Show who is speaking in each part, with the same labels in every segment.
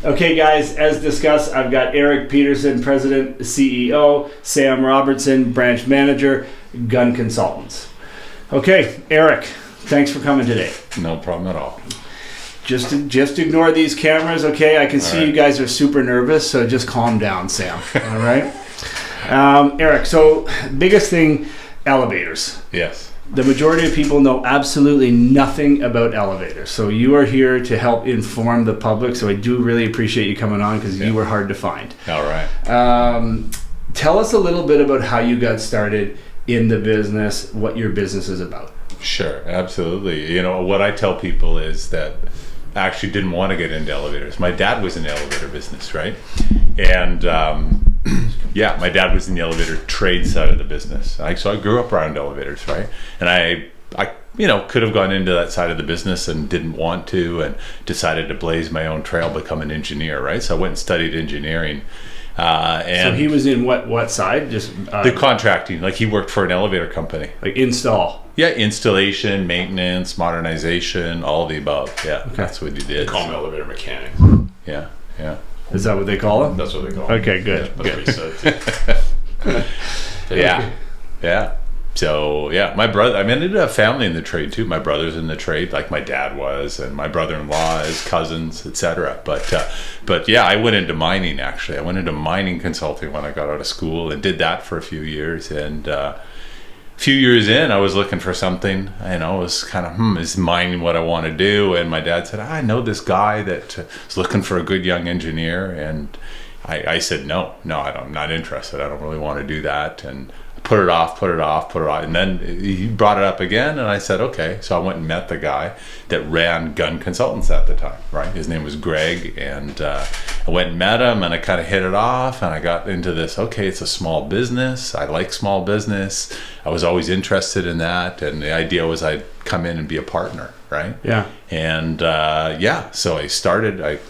Speaker 1: Okay, guys, as discussed, I've got Eric Peterson, President, CEO, Sam Robertson, Branch Manager, Gunn Consultants. Okay, Eric, thanks for coming today.
Speaker 2: No problem at all.
Speaker 1: Just ignore these cameras, okay? I can see
Speaker 2: right.
Speaker 1: You guys are super nervous, so just calm down, Sam. All right? Eric, so biggest thing, elevators.
Speaker 2: Yes.
Speaker 1: The majority of people know absolutely nothing about elevators. So you are here to help inform the public. So I do really appreciate you coming on because you were hard to find.
Speaker 2: All right.
Speaker 1: Tell us a little bit about how you got started in the business, what your business is about.
Speaker 2: Sure, absolutely. You know, what I tell people is that I actually didn't want to get into elevators. My dad was in the elevator business, right? And yeah, my dad was in the elevator trade side of the business. So I grew up around elevators, right? And I could have gone into that side of the business and didn't want to, and decided to blaze my own trail, become an engineer, right? So I went and studied engineering. And
Speaker 1: so he was in what side? Just
Speaker 2: the contracting, like he worked for an elevator company.
Speaker 1: Like install.
Speaker 2: Yeah, installation, maintenance, modernization, all of the above. Yeah, okay. That's what he did.
Speaker 3: They call him elevator mechanic.
Speaker 2: Yeah.
Speaker 1: Is that what they call him?
Speaker 3: That's what they call him.
Speaker 1: Okay, good.
Speaker 3: Yeah, that's what he said.
Speaker 2: Yeah. So yeah, my brother. I mean, I did have family in the trade too. My brother's in the trade, like my dad was, and my brother-in-law, his cousins, etc. But yeah, I went into mining. Actually, I went into mining consulting when I got out of school and did that for a few years. And a few years in, I was looking for something. I was kind of is mining what I want to do? And my dad said, I know this guy that is looking for a good young engineer. And I said, no, I'm not interested. I don't really want to do that. And put it off. And then he brought it up again, and I said, okay. So I went and met the guy that ran Gunn Consultants at the time, right? His name was Greg, and I went and met him, and I kind of hit it off, and I got into this, okay, it's a small business. I like small business. I was always interested in that, and the idea was I'd come in and be a partner, right?
Speaker 1: Yeah.
Speaker 2: And so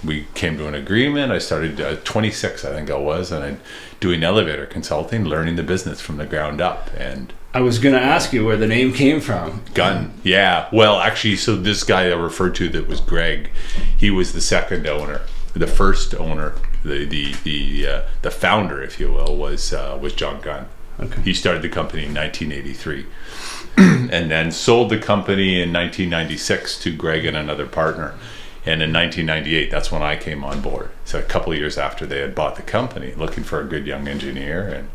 Speaker 2: we came to an agreement. I started 26, I think I was, and I doing elevator consulting, learning the business from the ground up. And
Speaker 1: I was going to ask you where the name came from.
Speaker 2: Gunn. Yeah. Well, actually, so this guy I referred to that was Greg, he was the second owner. The first owner, the founder, if you will, was John Gunn.
Speaker 1: Okay.
Speaker 2: He started the company in 1983 and then sold the company in 1996 to Greg and another partner. And in 1998, that's when I came on board. So a couple of years after they had bought the company, looking for a good young engineer. And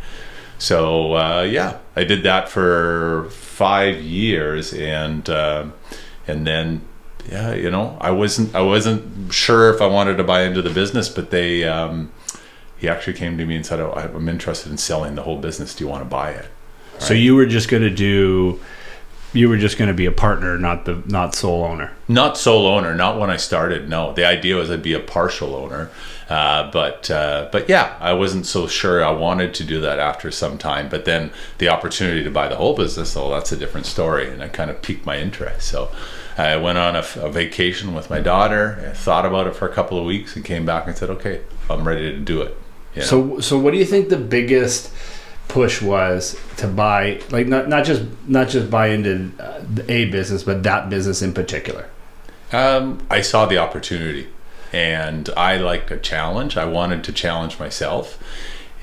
Speaker 2: so, I did that for 5 years. And then, I wasn't sure if I wanted to buy into the business, but he actually came to me and said, I'm interested in selling the whole business. Do you want to buy it? Right?
Speaker 1: So you were just going to be a partner, not sole owner.
Speaker 2: Not sole owner, not when I started. No, the idea was I'd be a partial owner, but yeah, I wasn't so sure I wanted to do that after some time. But then the opportunity to buy the whole business, that's a different story, and it kind of piqued my interest. So I went on a vacation with my daughter, and thought about it for a couple of weeks, and came back and said, okay, I'm ready to do it.
Speaker 1: So what do you think the biggest push was to buy, like not just buy into a business, but that business in particular?
Speaker 2: I saw the opportunity, and I liked a challenge. I wanted to challenge myself,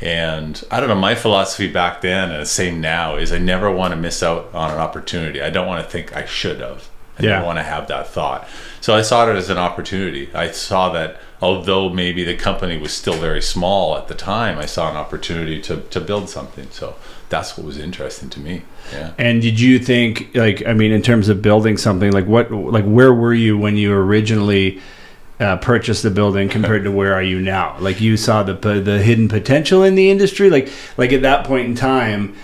Speaker 2: and I don't know, my philosophy back then and the same now is I never want to miss out on an opportunity. I don't want to think I should have. I don't want to have that thought. So I saw it as an opportunity. I saw that although maybe the company was still very small at the time, I saw an opportunity to build something. So that's what was interesting to me. Yeah.
Speaker 1: And did you think, in terms of building something, where were you when you originally purchased the building compared to where are you now? Like, you saw the hidden potential in the industry, like at that point in time.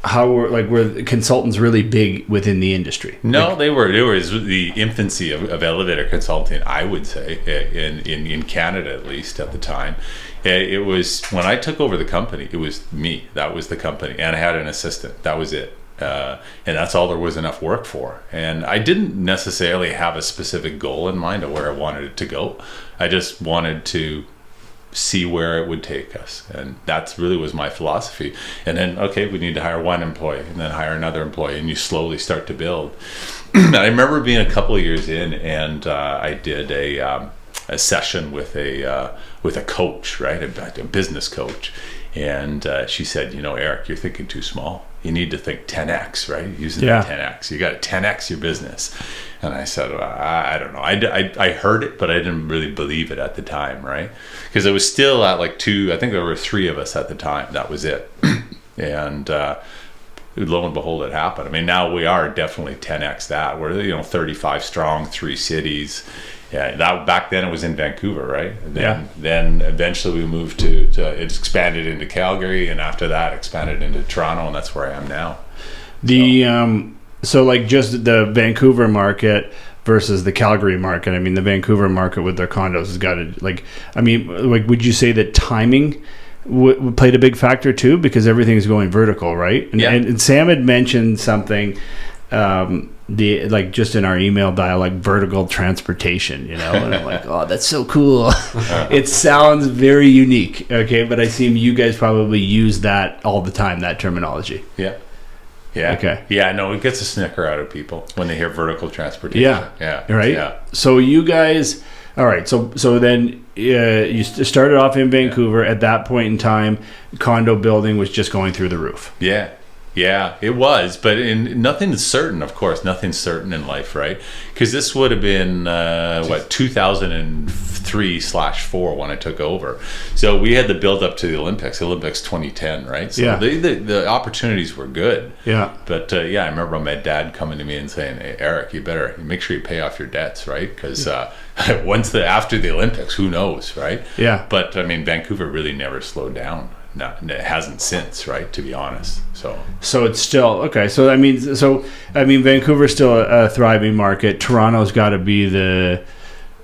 Speaker 1: How were consultants really big within the industry?
Speaker 2: No, they were. It was the infancy of elevator consulting, I would say, in Canada, at least at the time. It was, when I took over the company, it was me. That was the company. And I had an assistant. That was it. And that's all there was enough work for. And I didn't necessarily have a specific goal in mind of where I wanted it to go. I just wanted to see where it would take us, and that's really was my philosophy. And then, okay, we need to hire one employee, and then hire another employee, and you slowly start to build. I remember being a couple of years in, and I did session with a coach, right, a business coach, and she said, Eric, you're thinking too small. You need to think 10x, right? Using that 10x, you got to 10x your business. And I said, well, I don't know. I heard it, but I didn't really believe it at the time, right? Because it was still at like 2. I think there were 3 of us at the time. That was it. And lo and behold, it happened. I mean, now we are definitely 10x that. We're 35 strong, 3 cities. Yeah, that back then it was in Vancouver, right? Then eventually we moved to it expanded into Calgary, and after that expanded into Toronto, and that's where I am now.
Speaker 1: So like just the Vancouver market versus the Calgary market. I mean, the Vancouver market with their condos has got to would you say that timing played a big factor too, because everything's going vertical, right? And Sam had mentioned something. Just in our email dialogue, vertical transportation, and I'm like, oh, that's so cool. It sounds very unique, okay, but I assume you guys probably use that all the time, that terminology.
Speaker 2: Yeah.
Speaker 1: Okay.
Speaker 2: Yeah, no, it gets a snicker out of people when they hear vertical transportation. Yeah.
Speaker 1: Right.
Speaker 2: Yeah.
Speaker 1: So you guys, all right. So then you started off in Vancouver. At that point in time, condo building was just going through the roof.
Speaker 2: Yeah, it was, but nothing's certain, of course. Nothing's certain in life, right? Because this would have been 2003/4 when I took over. So we had the build up to the Olympics 2010, right? So the opportunities were good.
Speaker 1: Yeah.
Speaker 2: But I remember my dad coming to me and saying, "Hey, Eric, you better make sure you pay off your debts, right? Because after the Olympics, who knows, right?"
Speaker 1: Yeah.
Speaker 2: But I mean, Vancouver really never slowed down. No, it hasn't since, right? To be honest, so
Speaker 1: it's still okay. So I mean, Vancouver's still a thriving market. Toronto's got to be the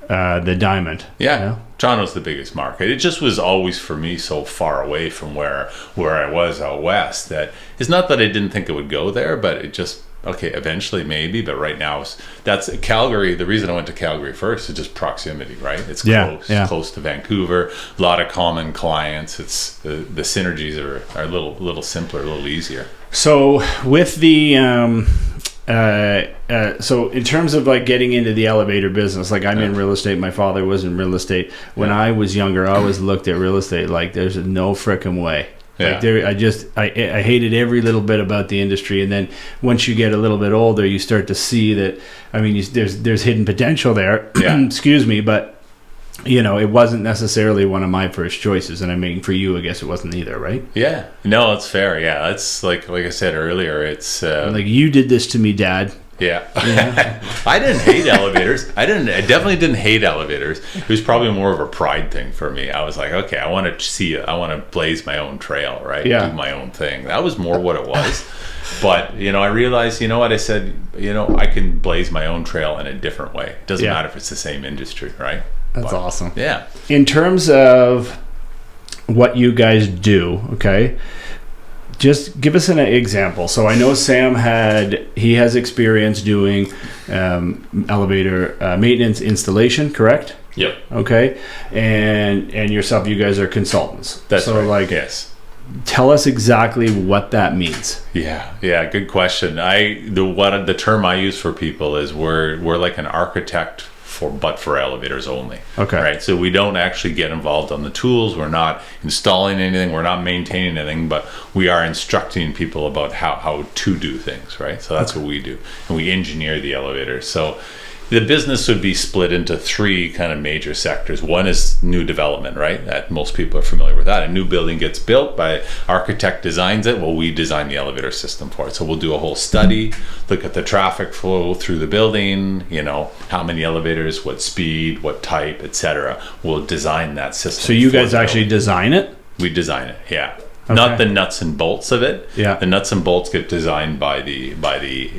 Speaker 1: diamond.
Speaker 2: Yeah, Toronto's the biggest market. It just was always for me so far away from where I was out west that it's not that I didn't think it would go there, but it just. Okay, eventually maybe, but right now that's Calgary. The reason I went to Calgary first is just proximity, right? It's close to Vancouver. A lot of common clients. It's the synergies are a little simpler, a little easier.
Speaker 1: So with the so in terms of like getting into the elevator business, like I'm in real estate. My father was in real estate. When I was younger, I always looked at real estate like there's no frickin' way. Like I hated every little bit about the industry, and then once you get a little bit older, you start to see that. I mean, there's hidden potential there. Excuse me, but it wasn't necessarily one of my first choices, and I mean, for you, I guess it wasn't either, right?
Speaker 2: Yeah, no, it's fair. Yeah, it's like I said earlier, it's
Speaker 1: like you did this to me, Dad.
Speaker 2: Yeah. I didn't hate elevators. I definitely didn't hate elevators. It was probably more of a pride thing for me. I was like, okay, I want to blaze my own trail, right? Do my own thing. That was more what it was. But, I realized, what I said, I can blaze my own trail in a different way. It doesn't matter if it's the same industry, right?
Speaker 1: That's awesome.
Speaker 2: Yeah.
Speaker 1: In terms of what you guys do, okay? Just give us an example. So I know Sam has experience doing elevator maintenance installation, correct?
Speaker 3: Yep.
Speaker 1: Okay. And yourself, you guys are consultants.
Speaker 2: That's
Speaker 1: so
Speaker 2: right. Yes.
Speaker 1: Tell us exactly what that means.
Speaker 2: Yeah, good question. The term I use for people is we're like an architect for elevators only.
Speaker 1: Okay.
Speaker 2: Right. So we don't actually get involved on the tools. We're not installing anything. We're not maintaining anything, but we are instructing people about how to do things. Right. So that's what we do, and we engineer the elevators. So the business would be split into 3 kind of major sectors. One is new development, right? That most people are familiar with that. A new building gets built by architect designs it. Well, we design the elevator system for it. So we'll do a whole study, look at the traffic flow through the building, how many elevators, what speed, what type, etc. We'll design that system.
Speaker 1: So you guys actually design it?
Speaker 2: We design it, yeah.
Speaker 1: Okay.
Speaker 2: Not the nuts and bolts of it.
Speaker 1: Yeah.
Speaker 2: The nuts and bolts get designed by the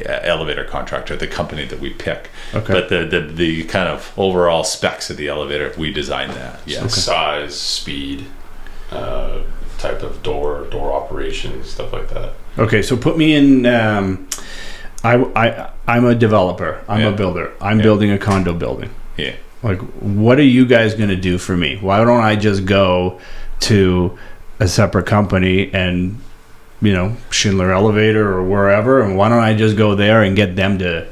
Speaker 2: elevator contractor, the company that we pick.
Speaker 1: Okay.
Speaker 2: But the kind of overall specs of the elevator, we design that. Yeah.
Speaker 3: So size, speed, type of door operation, stuff like that.
Speaker 1: Okay, so put me in. I'm a developer. I'm a builder. I'm building a condo building.
Speaker 2: Yeah.
Speaker 1: Like, what are you guys going to do for me? Why don't I just go to a separate company and Schindler Elevator or wherever, and why don't I just go there and get them to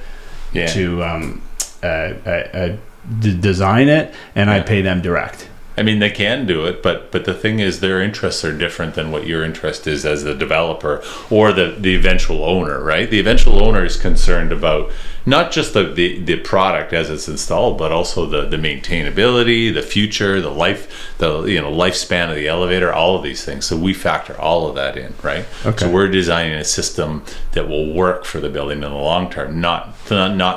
Speaker 1: design it, and I pay them direct.
Speaker 2: I mean, they can do it, but the thing is, their interests are different than what your interest is as the developer or the eventual owner, right? The eventual owner is concerned about not just the product as it's installed, but also the maintainability, the future, the lifespan of the elevator, all of these things. So we factor all of that in, right?
Speaker 1: Okay.
Speaker 2: So we're designing a system that will work for the building in the long term, not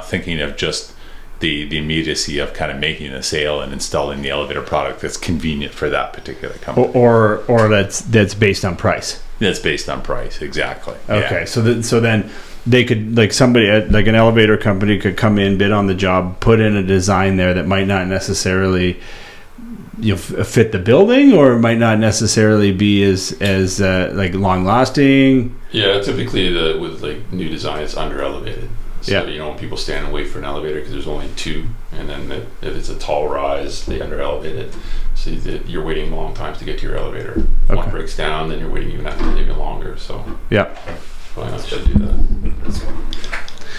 Speaker 2: thinking of just the immediacy of kind of making a sale and installing the elevator product that's convenient for that particular company.
Speaker 1: Or that's based on price.
Speaker 2: That's based on price, exactly.
Speaker 1: Okay, yeah. So then they could, like, somebody like an elevator company could come in, bid on the job, put in a design there that might not necessarily fit the building, or might not necessarily be as like long lasting.
Speaker 3: Yeah, typically with like new design, it's under elevated. So, when people stand and wait for an elevator because there's only two, and then if it's a tall rise, they under elevate it. So you're waiting long times to get to your elevator. If one breaks down, then you're waiting even longer. So probably not going to do that.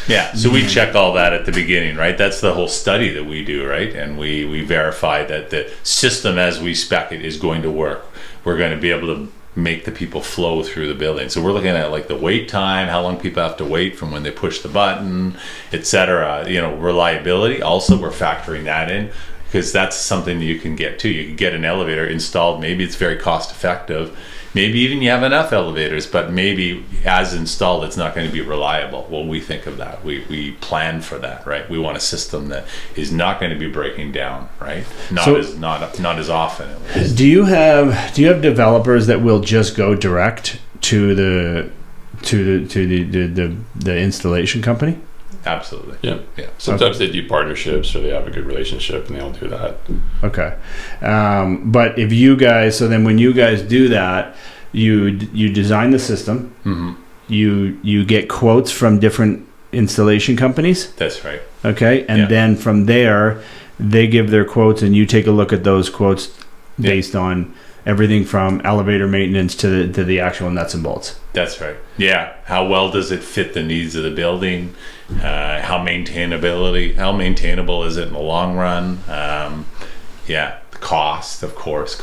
Speaker 2: Yeah, so we check all that at the beginning, right? That's the whole study that we do, right? And we verify that the system as we spec it is going to work. We're going to be able to make the people flow through the building. So we're looking at like the wait time, how long people have to wait from when they push the button, etc. Reliability. Also, we're factoring that in, because that's something that you can get to. You can get an elevator installed. Maybe it's very cost effective. Maybe even you have enough elevators, but maybe as installed, it's not going to be reliable. Well, we think of that. We plan for that, right? We want a system that is not going to be breaking down, right? Not as often. At least.
Speaker 1: Do you have developers that will just go direct to the installation company?
Speaker 2: Absolutely.
Speaker 3: Yeah. Sometimes they do partnerships, or they have a good relationship and they'll do that.
Speaker 1: Okay. But if you guys, so then when you guys do that, you design the system, you get quotes from different installation companies.
Speaker 2: That's right.
Speaker 1: Okay. And then from there, they give their quotes, and you take a look at those quotes based on everything from elevator maintenance to the actual nuts and bolts.
Speaker 2: That's right. Yeah. How well does it fit the needs of the building? How maintainable is it in the long run? Cost, of course,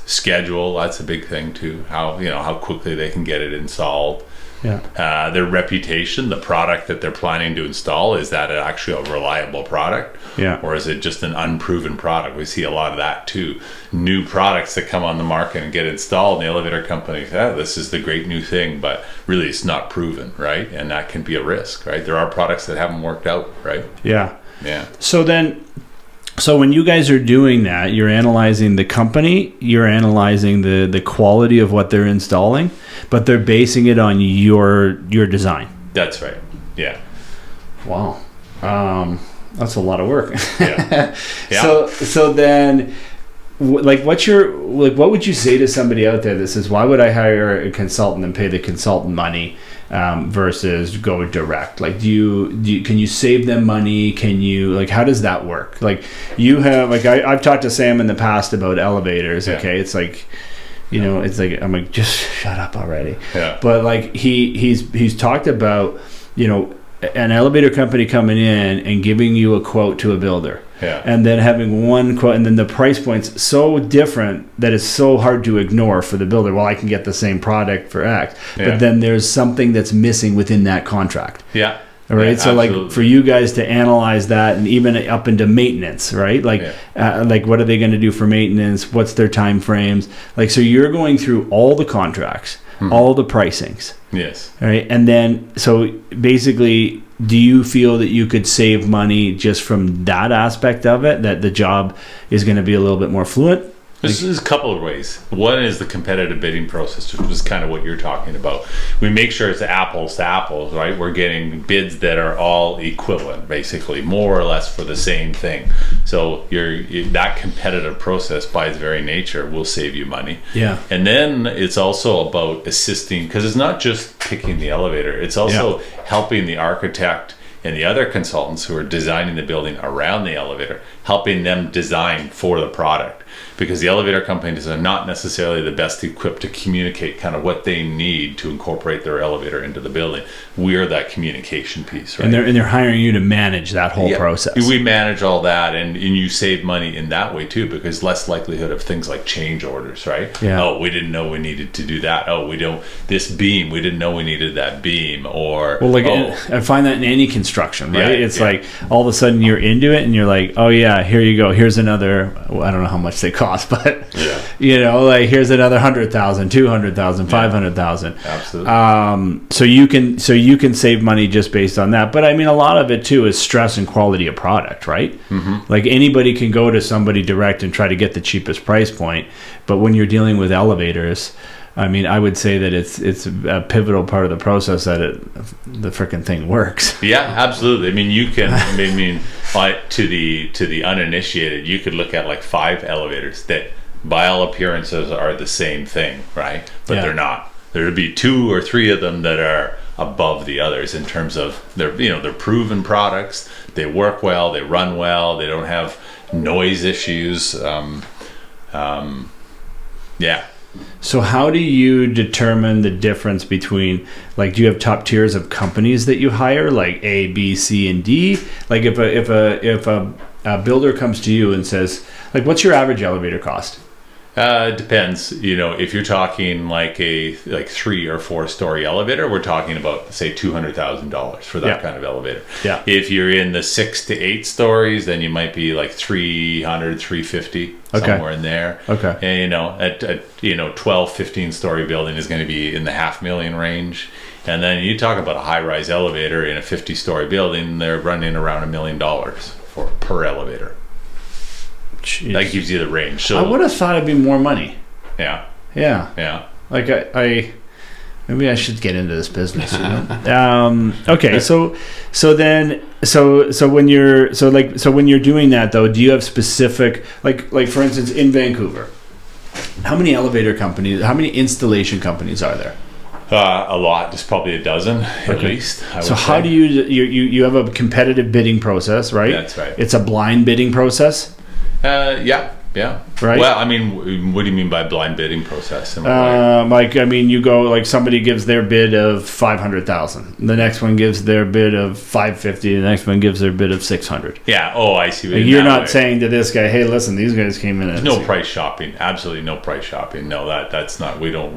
Speaker 2: schedule. That's a big thing too. How quickly they can get it installed. Yeah. Their reputation, the product that they're planning to install, is that actually a reliable product?
Speaker 1: Yeah.
Speaker 2: Or is it just an unproven product? We see a lot of that too. New products that come on the market and get installed, and the elevator company, this is the great new thing, but really it's not proven, right? And that can be a risk, right? There are products that haven't worked out, right?
Speaker 1: Yeah.
Speaker 2: Yeah.
Speaker 1: So when you guys are doing that, you're analyzing the company, you're analyzing the quality of what they're installing, but they're basing it on your design.
Speaker 2: That's right. Yeah.
Speaker 1: Wow. That's a lot of work.
Speaker 2: Yeah.
Speaker 1: So then, what would you say to somebody out there that says, why would I hire a consultant and pay the consultant money versus go direct? Like, can you save them money? Can you, how does that work? Like, you have, I've talked to Sam in the past about elevators. Okay. It's like, it's like, I'm like, just shut up already.
Speaker 2: Yeah.
Speaker 1: But he's talked about, an elevator company coming in and giving you a quote to a builder.
Speaker 2: Yeah.
Speaker 1: And then having one quote, and then the price point's so different that it's so hard to ignore for the builder. Well, I can get the same product for X, but then there's something that's missing within that contract.
Speaker 2: Yeah.
Speaker 1: All right.
Speaker 2: Yeah,
Speaker 1: so
Speaker 2: absolutely.
Speaker 1: for you guys to analyze that, and even up into maintenance, right? What are they going to do for maintenance? What's their time frames? So you're going through all the contracts, all the pricings.
Speaker 2: Yes.
Speaker 1: All right. And then, so basically, do you feel that you could save money just from that aspect of it, that the job is going to be a little bit more fluent?
Speaker 2: There's a couple of ways. One is the competitive bidding process, which was kind of what you're talking about. We make sure it's apples to apples, right? We're getting bids that are all equivalent, basically, more or less for the same thing. So that competitive process, by its very nature, will save you money.
Speaker 1: Yeah.
Speaker 2: And then it's also about assisting, because it's not just picking the elevator. It's also helping the architect and the other consultants who are designing the building around the elevator, helping them design for the product. because the elevator companies are not necessarily the best equipped to communicate kind of what they need to incorporate their elevator into the building. We are that communication piece, right?
Speaker 1: And they're hiring you to manage that whole process.
Speaker 2: We manage all that, and you save money in that way too, because less likelihood of things like change orders, right?
Speaker 1: Yeah.
Speaker 2: Oh, we didn't know we needed to do that. Oh, this beam, we didn't know we needed that beam. Or
Speaker 1: I find that in any construction, right?
Speaker 2: Yeah,
Speaker 1: it's like all of a sudden you're into it and you're like, oh yeah, here you go. Here's another, I don't know how much they cost, but like here's another 100,000, 200,000, 500,000.
Speaker 2: Absolutely.
Speaker 1: So you can save money just based on that. But I mean, a lot of it too is stress and quality of product, right? Mm-hmm. Like anybody can go to somebody direct and try to get the cheapest price point. But when you're dealing with elevators, I mean, I would say that it's a pivotal part of the process that the frickin' thing works.
Speaker 2: Yeah, absolutely. I mean, you can. I mean, like to the uninitiated, you could look at like 5 elevators that, by all appearances, are the same thing, right? But they're not. There would be 2 or 3 of them that are above the others in terms of they're proven products. They work well. They run well. They don't have noise issues. Yeah.
Speaker 1: So how do you determine the difference between, like, do you have top tiers of companies that you hire, like A, B, C, and D? Like if a builder comes to you and says, like, what's your average elevator cost?
Speaker 2: It depends. If you're talking like a 3 or 4 story elevator, we're talking about, say, $200,000 for that kind of elevator. Yeah. If you're in the 6 to 8 stories, then you might be like 300, 350, somewhere in there. Okay. And at 12, 15 story building is going to be in the $500,000 range. And then you talk about a high rise elevator in a 50 story building, they're running around $1 million per elevator. Jeez. That gives you the range. So
Speaker 1: I would have thought it'd be more money.
Speaker 2: Yeah.
Speaker 1: Like I maybe I should get into this business. Okay, so when you're doing that though, do you have specific like for instance in Vancouver, how many installation companies are there?
Speaker 2: A lot. There's probably a dozen at least.
Speaker 1: So how do you have a competitive bidding process, right?
Speaker 2: That's right.
Speaker 1: It's a blind bidding process.
Speaker 2: Yeah.
Speaker 1: Right.
Speaker 2: Well, I mean, what do you mean by blind bidding process?
Speaker 1: You go, like, somebody gives their bid of 500,000. The next one gives their bid of 550. The next one gives their bid of 600.
Speaker 2: Yeah. Oh, I see.
Speaker 1: You're not saying to this guy, hey, listen, these guys came in.
Speaker 2: No price shopping. Absolutely no price shopping. No, that's not. We don't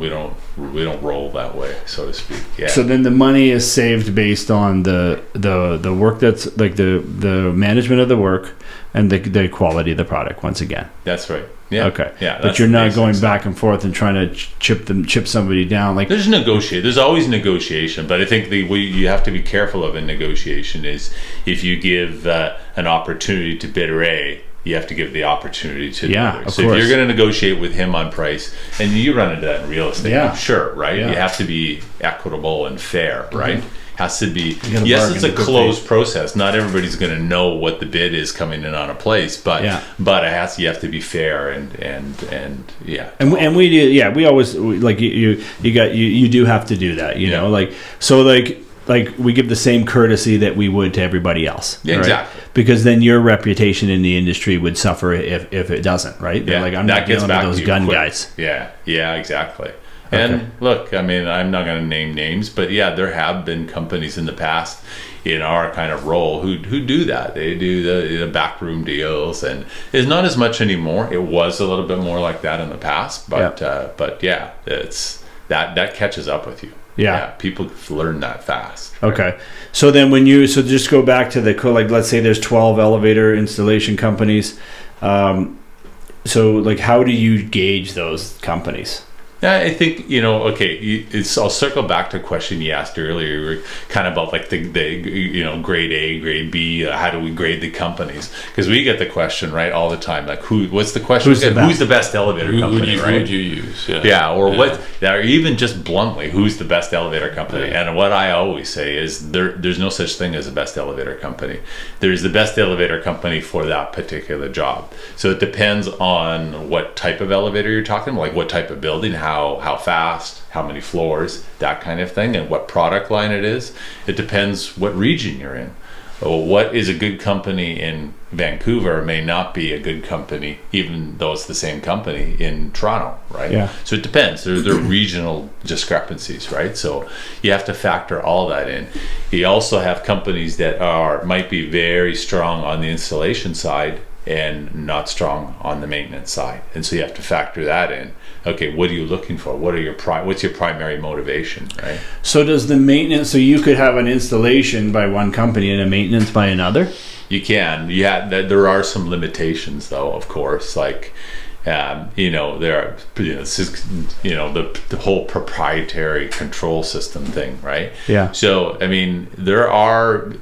Speaker 2: roll that way, so to speak. Yeah.
Speaker 1: So then the money is saved based on the work that's like the management of the work and the quality of the product. Once again.
Speaker 2: That's right. Yeah.
Speaker 1: Okay. Yeah. But you're not going back and forth and trying to chip somebody down. Like
Speaker 2: there's always negotiation, but I think what you have to be careful of in negotiation is if you give an opportunity to bidder A, you have to give the opportunity to the other. So if you're going to negotiate with him on price, and you run into that in real estate, I'm sure, right? Yeah. You have to be equitable and fair, right? Has to be. Yes, it's a closed process. Not everybody's going to know what the bid is coming in on a place, but you have to be fair and yeah.
Speaker 1: And we do. Yeah, we always like you do have to do that. You know, like so like we give the same courtesy that we would to everybody else.
Speaker 2: Yeah, right? Exactly.
Speaker 1: Because then your reputation in the industry would suffer if it doesn't, right?
Speaker 2: Yeah.
Speaker 1: Like I'm not dealing with those gun guys.
Speaker 2: Yeah, exactly. And look, I mean, I'm not going to name names, but yeah, there have been companies in the past in our kind of role who do that. They do the backroom deals, and it's not as much anymore. It was a little bit more like that in the past, but yeah, it's that catches up with you. Yeah, people learn that fast.
Speaker 1: Okay, so then so just go back to like let's say there's 12 elevator installation companies. So like, how do you gauge those companies?
Speaker 2: I think, I'll circle back to a question you asked earlier. We were kind of about like the grade A, grade B, how do we grade the companies? Because we get the question, right, all the time, like what's the question? Who's the best elevator company, right? Who
Speaker 3: would you use?
Speaker 2: Or even just bluntly, who's the best elevator company? And what I always say is there's no such thing as a best elevator company. There's the best elevator company for that particular job. So it depends on what type of elevator you're talking about, like what type of building, how fast, how many floors, that kind of thing, and what product line it is. It depends what region you're in. what is a good company in Vancouver may not be a good company, even though it's the same company in Toronto, right?
Speaker 1: Yeah.
Speaker 2: So it depends. There are regional discrepancies, right? So you have to factor all that in. You also have companies that might be very strong on the installation side and not strong on the maintenance side, and so you have to factor that in. Okay, what are you looking for? What's your primary motivation, right?
Speaker 1: So does the maintenance? So you could have an installation by one company and a maintenance by another.
Speaker 2: You can. Yeah, there are some limitations, though. Of course, like there are the whole proprietary control system thing, right?
Speaker 1: Yeah.
Speaker 2: So I mean, there are,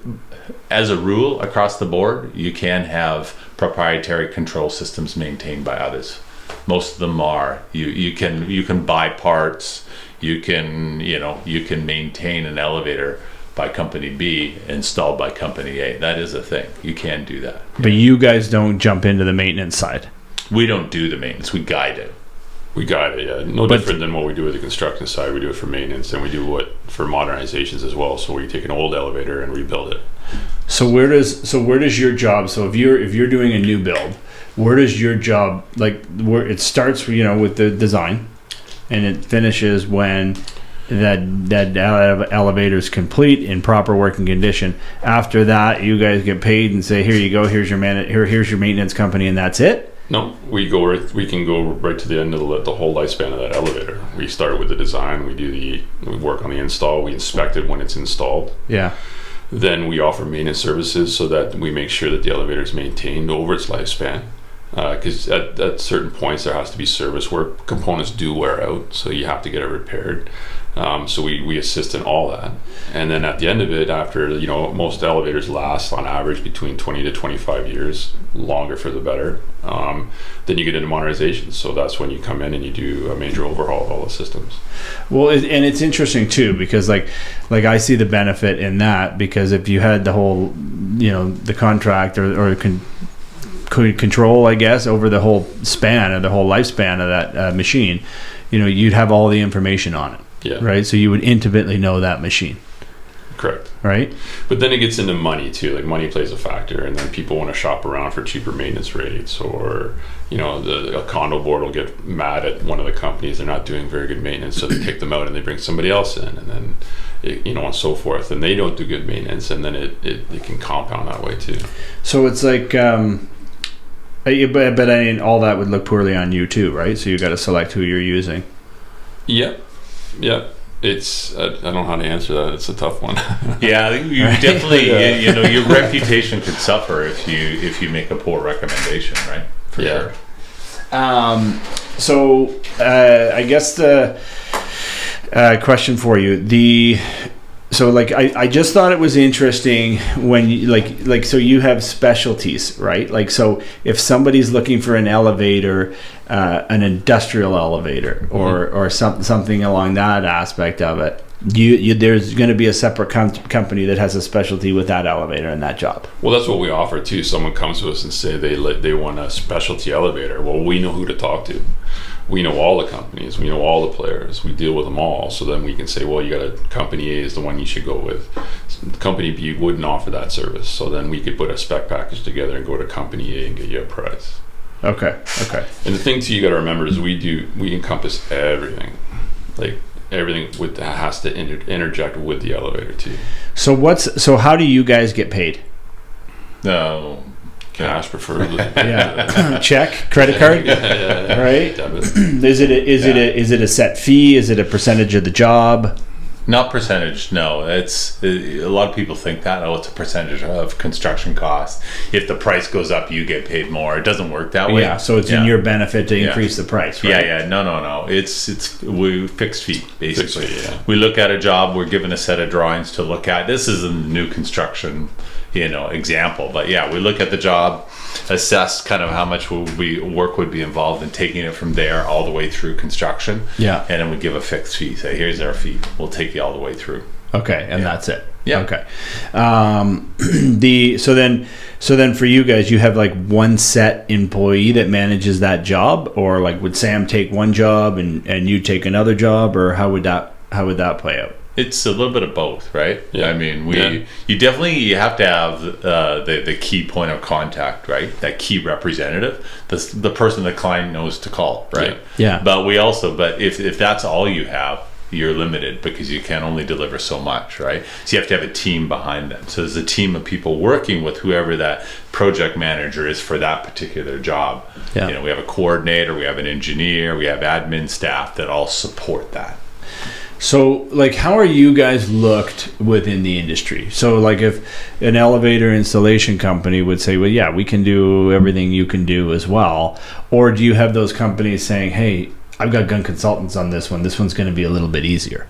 Speaker 2: as a rule across the board, you can have proprietary control systems maintained by others. Most of them are. You can buy parts. You can maintain an elevator by company B installed by company A. That is a thing. You can do that.
Speaker 1: But you guys don't jump into the maintenance side.
Speaker 2: We don't do the maintenance. We guide it.
Speaker 3: We got it, yeah. No different than what we do with the construction side. We do it for maintenance, and we do it for modernizations as well. So we take an old elevator and rebuild it.
Speaker 1: So where does your job? So if you're doing a new build, where does your job, like, where it starts, with the design, and it finishes when that elevator is complete in proper working condition. After that, you guys get paid and say, here you go, here's your maintenance company, and that's it.
Speaker 3: No, we can go right to the end of the whole lifespan of that elevator. We start with the design, we work on the install, we inspect it when it's installed.
Speaker 1: Yeah.
Speaker 3: Then we offer maintenance services so that we make sure that the elevator is maintained over its lifespan. Because at certain points there has to be service where components do wear out, so you have to get it repaired. So we assist in all that, and then at the end of it, after most elevators last on average between 20 to 25 years, longer for the better. Then you get into modernization, so that's when you come in and you do a major overhaul of all the systems.
Speaker 1: Well, and it's interesting too, because like I see the benefit in that, because if you had the whole the contract or control, I guess, over the whole span or the whole lifespan of that machine, you'd have all the information on it.
Speaker 3: Yeah.
Speaker 1: Right. So you would intimately know that machine.
Speaker 3: Correct.
Speaker 1: Right.
Speaker 3: But then it gets into money too. Like, money plays a factor, and then people want to shop around for cheaper maintenance rates, or a condo board will get mad at one of the companies. They're not doing very good maintenance, so they kick them out and they bring somebody else in, and then and so forth. And they don't do good maintenance, and then it can compound that way too. So
Speaker 1: it's like. But I mean, all that would look poorly on you too, right? So you got to select who you're using.
Speaker 3: Yep. It's I don't know how to answer that. It's a tough one.
Speaker 2: Yeah, I think you definitely your reputation could suffer if you make a poor recommendation, right? For sure.
Speaker 1: So I guess the question for you, so like I just thought it was interesting when you, like so you have specialties, right? Like, so if somebody's looking for an elevator, an industrial elevator, or something along that aspect of it, you there's going to be a separate company that has a specialty with that elevator and that job.
Speaker 3: Well, that's what we offer too. Someone comes to us and say they want a specialty elevator. Well, we know who to talk to. We know all the companies, we know all the players, we deal with them all. So then we can say, well, you got a company A is the one you should go with. Company B wouldn't offer that service. So then we could put a spec package together and go to company A and get you a price.
Speaker 1: Okay.
Speaker 3: And the thing too you got to remember is we encompass everything. Like, everything has to interject with the elevator too.
Speaker 1: So how do you guys get paid?
Speaker 2: No.
Speaker 3: Cash preferably.
Speaker 1: Yeah. Check, credit card.
Speaker 3: Yeah.
Speaker 1: Right.
Speaker 3: Debit.
Speaker 1: Is it a set fee? Is it a percentage of the job?
Speaker 2: Not percentage. No, it's a lot of people think that. Oh, it's a percentage of construction costs. If the price goes up, you get paid more. It doesn't work that way.
Speaker 1: Yeah. So it's in your benefit to increase the price. Right?
Speaker 2: Yeah. No. It's we fixed fee basically.
Speaker 3: Fixed fee, yeah.
Speaker 2: We look at a job. We're given a set of drawings to look at. This is a new construction, example. But yeah, we look at the job, assess kind of how much work would be involved in taking it from there all the way through construction.
Speaker 1: Yeah.
Speaker 2: And then we give a fixed fee. Say, here's our fee. We'll take you all the way through.
Speaker 1: Okay, and that's it.
Speaker 2: Yeah.
Speaker 1: Okay. So then for you guys, you have like one set employee that manages that job, or like would Sam take one job and you take another job, or how would that play out?
Speaker 2: It's a little bit of both, right?
Speaker 3: Yeah.
Speaker 2: I mean, you have to have the key point of contact, right? That key representative, the person the client knows to call, right?
Speaker 1: Yeah.
Speaker 2: But if that's all you have, you're limited because you can only deliver so much, right? So you have to have a team behind them. So there's a team of people working with whoever that project manager is for that particular job.
Speaker 1: Yeah.
Speaker 2: You know, we have a coordinator, we have an engineer, we have admin staff that all support that.
Speaker 1: So, like, how are you guys looked within the industry? So, like, if an elevator installation company would say, well, yeah, we can do everything you can do as well. Or do you have those companies saying, hey, I've got Gunn Consultants on this one. This one's going to be a little bit easier.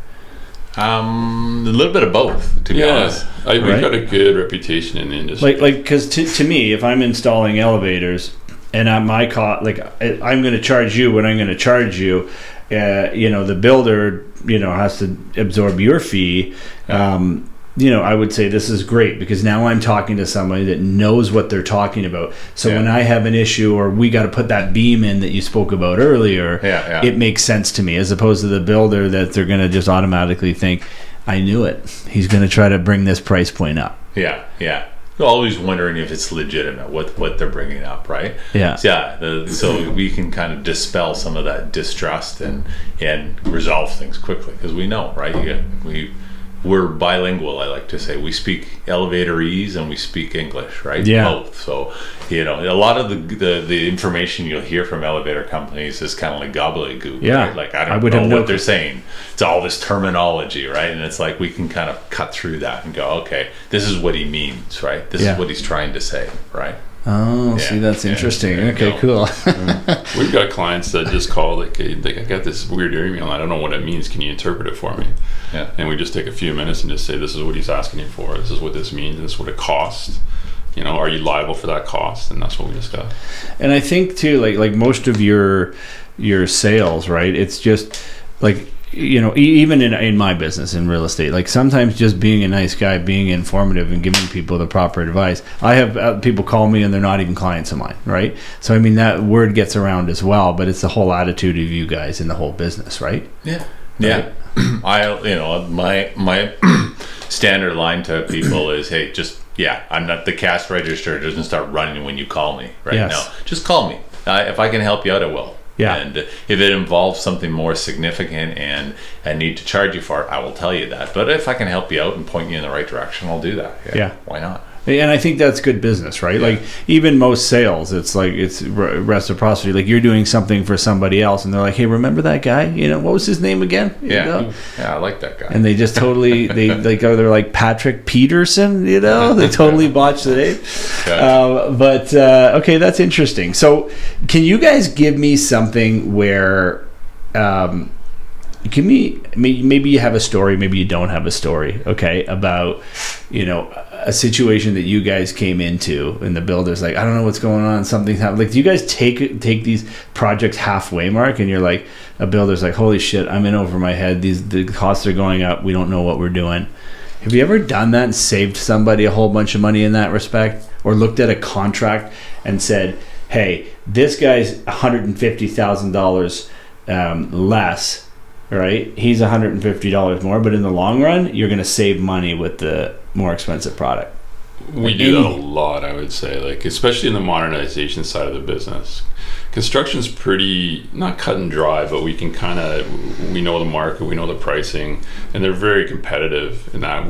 Speaker 2: A little bit of both, to be honest.
Speaker 3: We've got a good reputation in the industry.
Speaker 1: Like, because to me, if I'm installing elevators and I'm going to charge you what I'm going to charge you, the builder, has to absorb your fee. I would say this is great because now I'm talking to somebody that knows what they're talking about. So when I have an issue or we got to put that beam in that you spoke about earlier, it makes sense to me as opposed to the builder that they're going to just automatically think, I knew it. He's going to try to bring this price point up.
Speaker 2: Yeah. You're always wondering if it's legitimate, what they're bringing up, right?
Speaker 1: Yeah.
Speaker 2: So we can kind of dispel some of that distrust and resolve things quickly because we know, right? We're bilingual, I like to say. We speak elevatorese and we speak English, right?
Speaker 1: Yeah.
Speaker 2: Both. So, a lot of the information you'll hear from elevator companies is kind of like gobbledygook.
Speaker 1: Yeah.
Speaker 2: Right? Like, I don't know what they're saying. It's all this terminology, right? And it's like we can kind of cut through that and go, okay, this is what he means, right? This is what he's trying to say, right?
Speaker 1: Oh, see, that's interesting. Okay, cool.
Speaker 3: We've got clients that just call, like, I got this weird email. I don't know what it means. Can you interpret it for me?
Speaker 2: Yeah.
Speaker 3: And we just take a few minutes and just say, this is what he's asking you for. This is what this means. This is what it costs. Are you liable for that cost? And that's what we discuss.
Speaker 1: And I think too, like most of your sales, right? It's just like, even in my business in real estate, like sometimes just being a nice guy, being informative and giving people the proper advice. I have people call me and they're not even clients of mine, right? So I mean that word gets around as well, but it's the whole attitude of you guys in the whole business, right?
Speaker 2: Yeah. Yeah. My standard line to people is, hey, I'm not, the cash register doesn't start running when you call me, right?
Speaker 1: Yes.
Speaker 2: No, just call me. If I can help you out, I will.
Speaker 1: Yeah.
Speaker 2: And if it involves something more significant and I need to charge you for it, I will tell you that. But if I can help you out and point you in the right direction, I'll do that.
Speaker 1: Yeah.
Speaker 2: Why not?
Speaker 1: And I think that's good business, right? Yeah. Like even most sales, it's like it's reciprocity. Like you're doing something for somebody else, and they're like, "Hey, remember that guy? What was his name again?"
Speaker 2: Yeah, I like that guy.
Speaker 1: And they just totally they're like Patrick Peterson. They totally botched the name. Gotcha. Okay, that's interesting. So, can you guys give me something where? Maybe you have a story, maybe you don't have a story, okay, about a situation that you guys came into and the builder's like, I don't know what's going on, something's happening. Like, do you guys take these projects halfway mark and you're like, a builder's like, holy shit, I'm in over my head, the costs are going up, we don't know what we're doing. Have you ever done that and saved somebody a whole bunch of money in that respect, or looked at a contract and said, hey, this guy's $150,000 less, right? He's $150 more, but in the long run, you're going to save money with the more expensive product.
Speaker 3: We do that a lot, I would say, like especially in the modernization side of the business. Construction's pretty not cut and dry, but we know the market, we know the pricing, and they're very competitive in that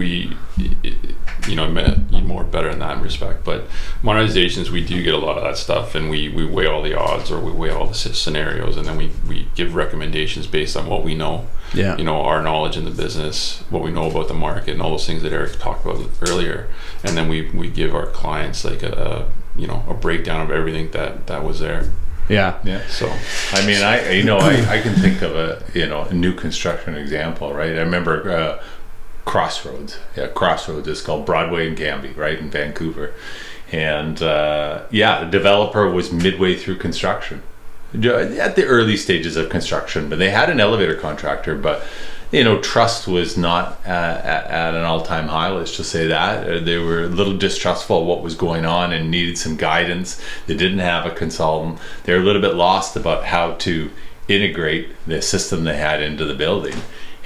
Speaker 3: more better in that respect. But modernizations, we do get a lot of that stuff, and we weigh all the odds, or we weigh all the scenarios, and then we give recommendations based on what we know.
Speaker 1: Yeah.
Speaker 3: Our knowledge in the business, what we know about the market, and all those things that Eric talked about earlier, and then we give our clients like a breakdown of everything that was there.
Speaker 1: Yeah.
Speaker 3: So,
Speaker 2: I mean, I can think of a new construction example, right? I remember Crossroads. Yeah, Crossroads is called Broadway and Cambie, right, in Vancouver. And the developer was midway through construction, at the early stages of construction, but they had an elevator contractor, but trust was not at an all-time high, let's just say that. They were a little distrustful of what was going on and needed some guidance. They didn't have a consultant. They were a little bit lost about how to integrate the system they had into the building.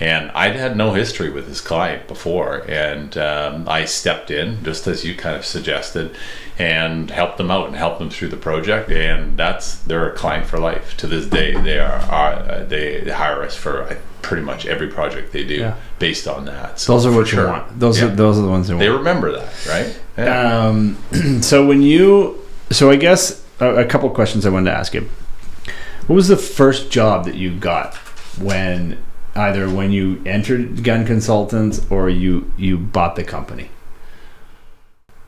Speaker 2: And I had no history with this client before, and I stepped in just as you kind of suggested, and helped them out and helped them through the project. And they're a client for life to this day. They hire us for pretty much every project they do based on that. So
Speaker 1: those are what you want. Those are the ones they want.
Speaker 2: They remember that, right? Yeah.
Speaker 1: So I guess a couple questions I wanted to ask you. What was the first job that you got when you entered Gunn Consultants or you bought the company?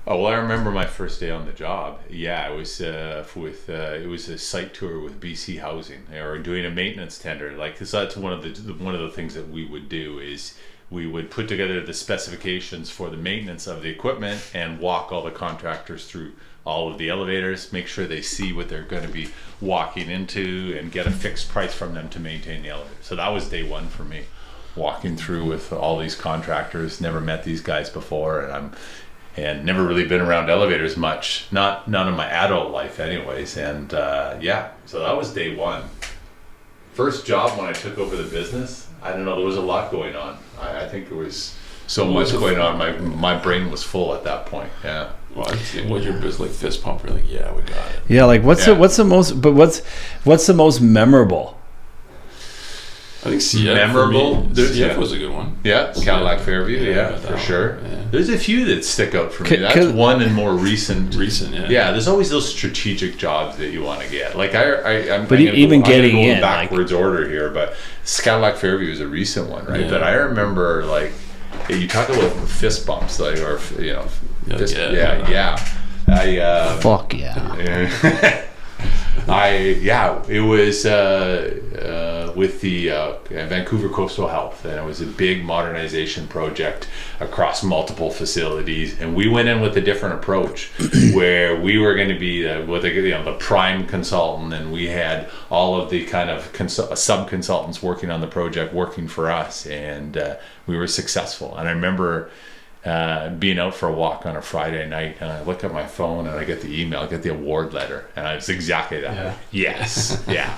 Speaker 2: Oh, well, I remember my first day on the job. Yeah, it was it was a site tour with BC Housing. They were doing a maintenance tender. Like, cause that's one of the things that we would do is we would put together the specifications for the maintenance of the equipment and walk all the contractors through all of the elevators, make sure they see what they're going to be walking into, and get a fixed price from them to maintain the elevator. So that was day one for me, walking through with all these contractors. Never met these guys before, and never really been around elevators much. None of my adult life, anyways. And so that was day one. First job when I took over the business. I don't know. There was a lot going on. I think there was so much going on. My brain was full at that point. Yeah.
Speaker 3: Well, was your business like fist pump? You're like, yeah, we got it.
Speaker 1: Yeah, like what's the most memorable?
Speaker 3: I think CF
Speaker 2: memorable.
Speaker 3: CF was a good one.
Speaker 2: Yeah, Cadillac Fairview. Yeah, for sure. Yeah. There's a few that stick out for me. That's one and more recent. Yeah, there's always those strategic jobs that you want to get. Like I'm.
Speaker 1: But even getting in
Speaker 2: backwards order here, but Cadillac Fairview is a recent one, right? Yeah. But I remember, like, you talk about fist bumps, like, or fist, yeah.
Speaker 1: Fuck yeah.
Speaker 2: It was with the Vancouver Coastal Health, and it was a big modernization project across multiple facilities, and we went in with a different approach where we were going to be the prime consultant, and we had all of the kind of sub-consultants working on the project working for us, and we were successful. And I remember being out for a walk on a Friday night, and I look at my phone and I get the email, I get the award letter, and it's exactly that.
Speaker 1: Yeah.
Speaker 2: Yes. Yeah.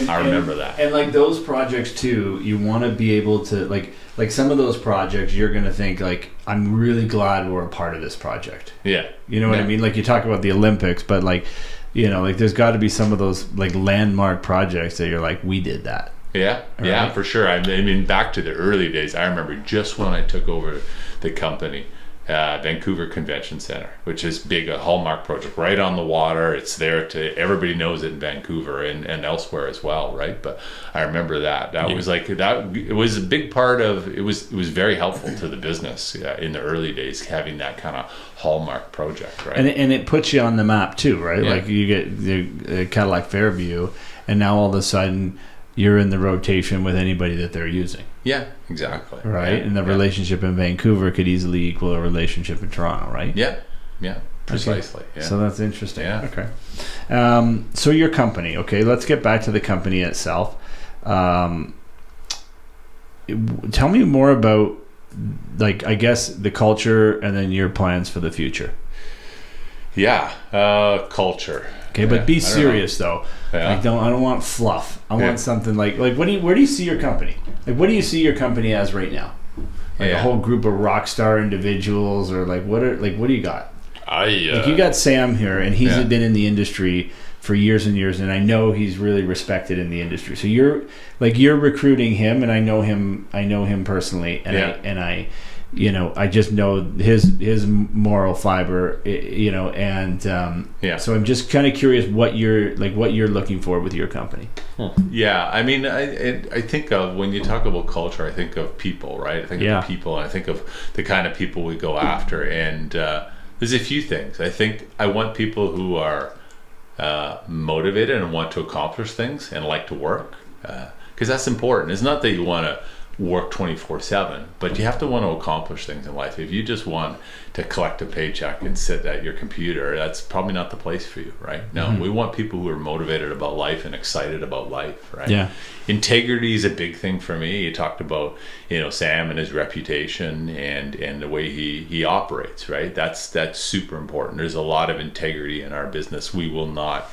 Speaker 2: I remember that.
Speaker 1: And like those projects too, you want to be able to like some of those projects, you're going to think like, I'm really glad we're a part of this project.
Speaker 2: Yeah.
Speaker 1: You know what I mean? Like you talk about the Olympics, but like, like there's got to be some of those like landmark projects that you're like, we did that.
Speaker 2: Yeah, right? Yeah, for sure. I mean, back to the early days, I remember just when I took over the company, Vancouver Convention Center, which is big, a hallmark project, right on the water. It's there everybody knows it in Vancouver and elsewhere as well, right? But I remember that was like that. It was a big part of it. Was very helpful to the business in the early days, having that kind of hallmark project, right?
Speaker 1: And it puts you on the map too, right?
Speaker 2: Yeah.
Speaker 1: Like you get the Cadillac Fairview, and now all of a sudden you're in the rotation with anybody that they're using.
Speaker 2: Yeah, exactly.
Speaker 1: Right?
Speaker 2: Yeah.
Speaker 1: And the relationship in Vancouver could easily equal a relationship in Toronto, right?
Speaker 2: Yeah, precisely.
Speaker 1: Okay.
Speaker 2: Yeah.
Speaker 1: So that's interesting.
Speaker 2: Yeah.
Speaker 1: Okay. So your company, okay, let's get back to the company itself. Tell me more about, like, I guess the culture and then your plans for the future.
Speaker 2: Yeah, culture.
Speaker 1: Okay, but be serious though.
Speaker 2: Yeah.
Speaker 1: Like, I don't want fluff. I want something like where do you see your company? Like, what do you see your company as right now? Like a whole group of rock star individuals, or what do you got? You got Sam here, and he's been in the industry for years and years, and I know he's really respected in the industry. So you're recruiting him, and I know him personally, and I just know his moral fiber, so I'm just kind of curious what you're looking for with your company.
Speaker 2: Yeah, I mean, I think of, when you talk about culture, I think of people, right? I think of people, and I think of the kind of people we go after, and there's a few things. I think I want people who are motivated and want to accomplish things and like to work, because that's important. It's not that you want to work 24/7, but you have to want to accomplish things in life. If you just want to collect a paycheck and sit at your computer, that's probably not the place for you, right? No, we want people who are motivated about life and excited about life, right?
Speaker 1: Yeah.
Speaker 2: Integrity is a big thing for me. You talked about, Sam and his reputation and the way he operates, right? That's super important. There's a lot of integrity in our business. We will not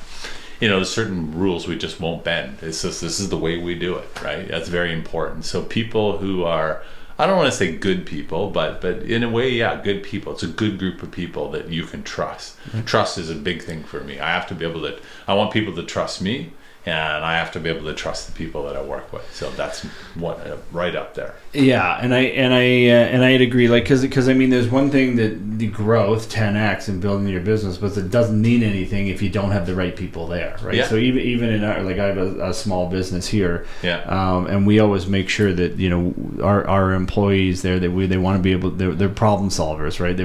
Speaker 2: there's certain rules we just won't bend. It's just, this is the way we do it, right? That's very important. So people who are, I don't want to say good people, but in a way, yeah, good people. It's a good group of people that you can trust. Trust is a big thing for me. I want people to trust me, and I have to be able to trust the people that I work with. So that's right up there.
Speaker 1: Yeah, and I'd agree. Like, because I mean, there's one thing that the growth 10x in building your business, but it doesn't mean anything if you don't have the right people there, right? Yeah. So even in our, like, I have a small business here, and we always make sure that our employees there, that they want to be able, they're problem solvers, right? We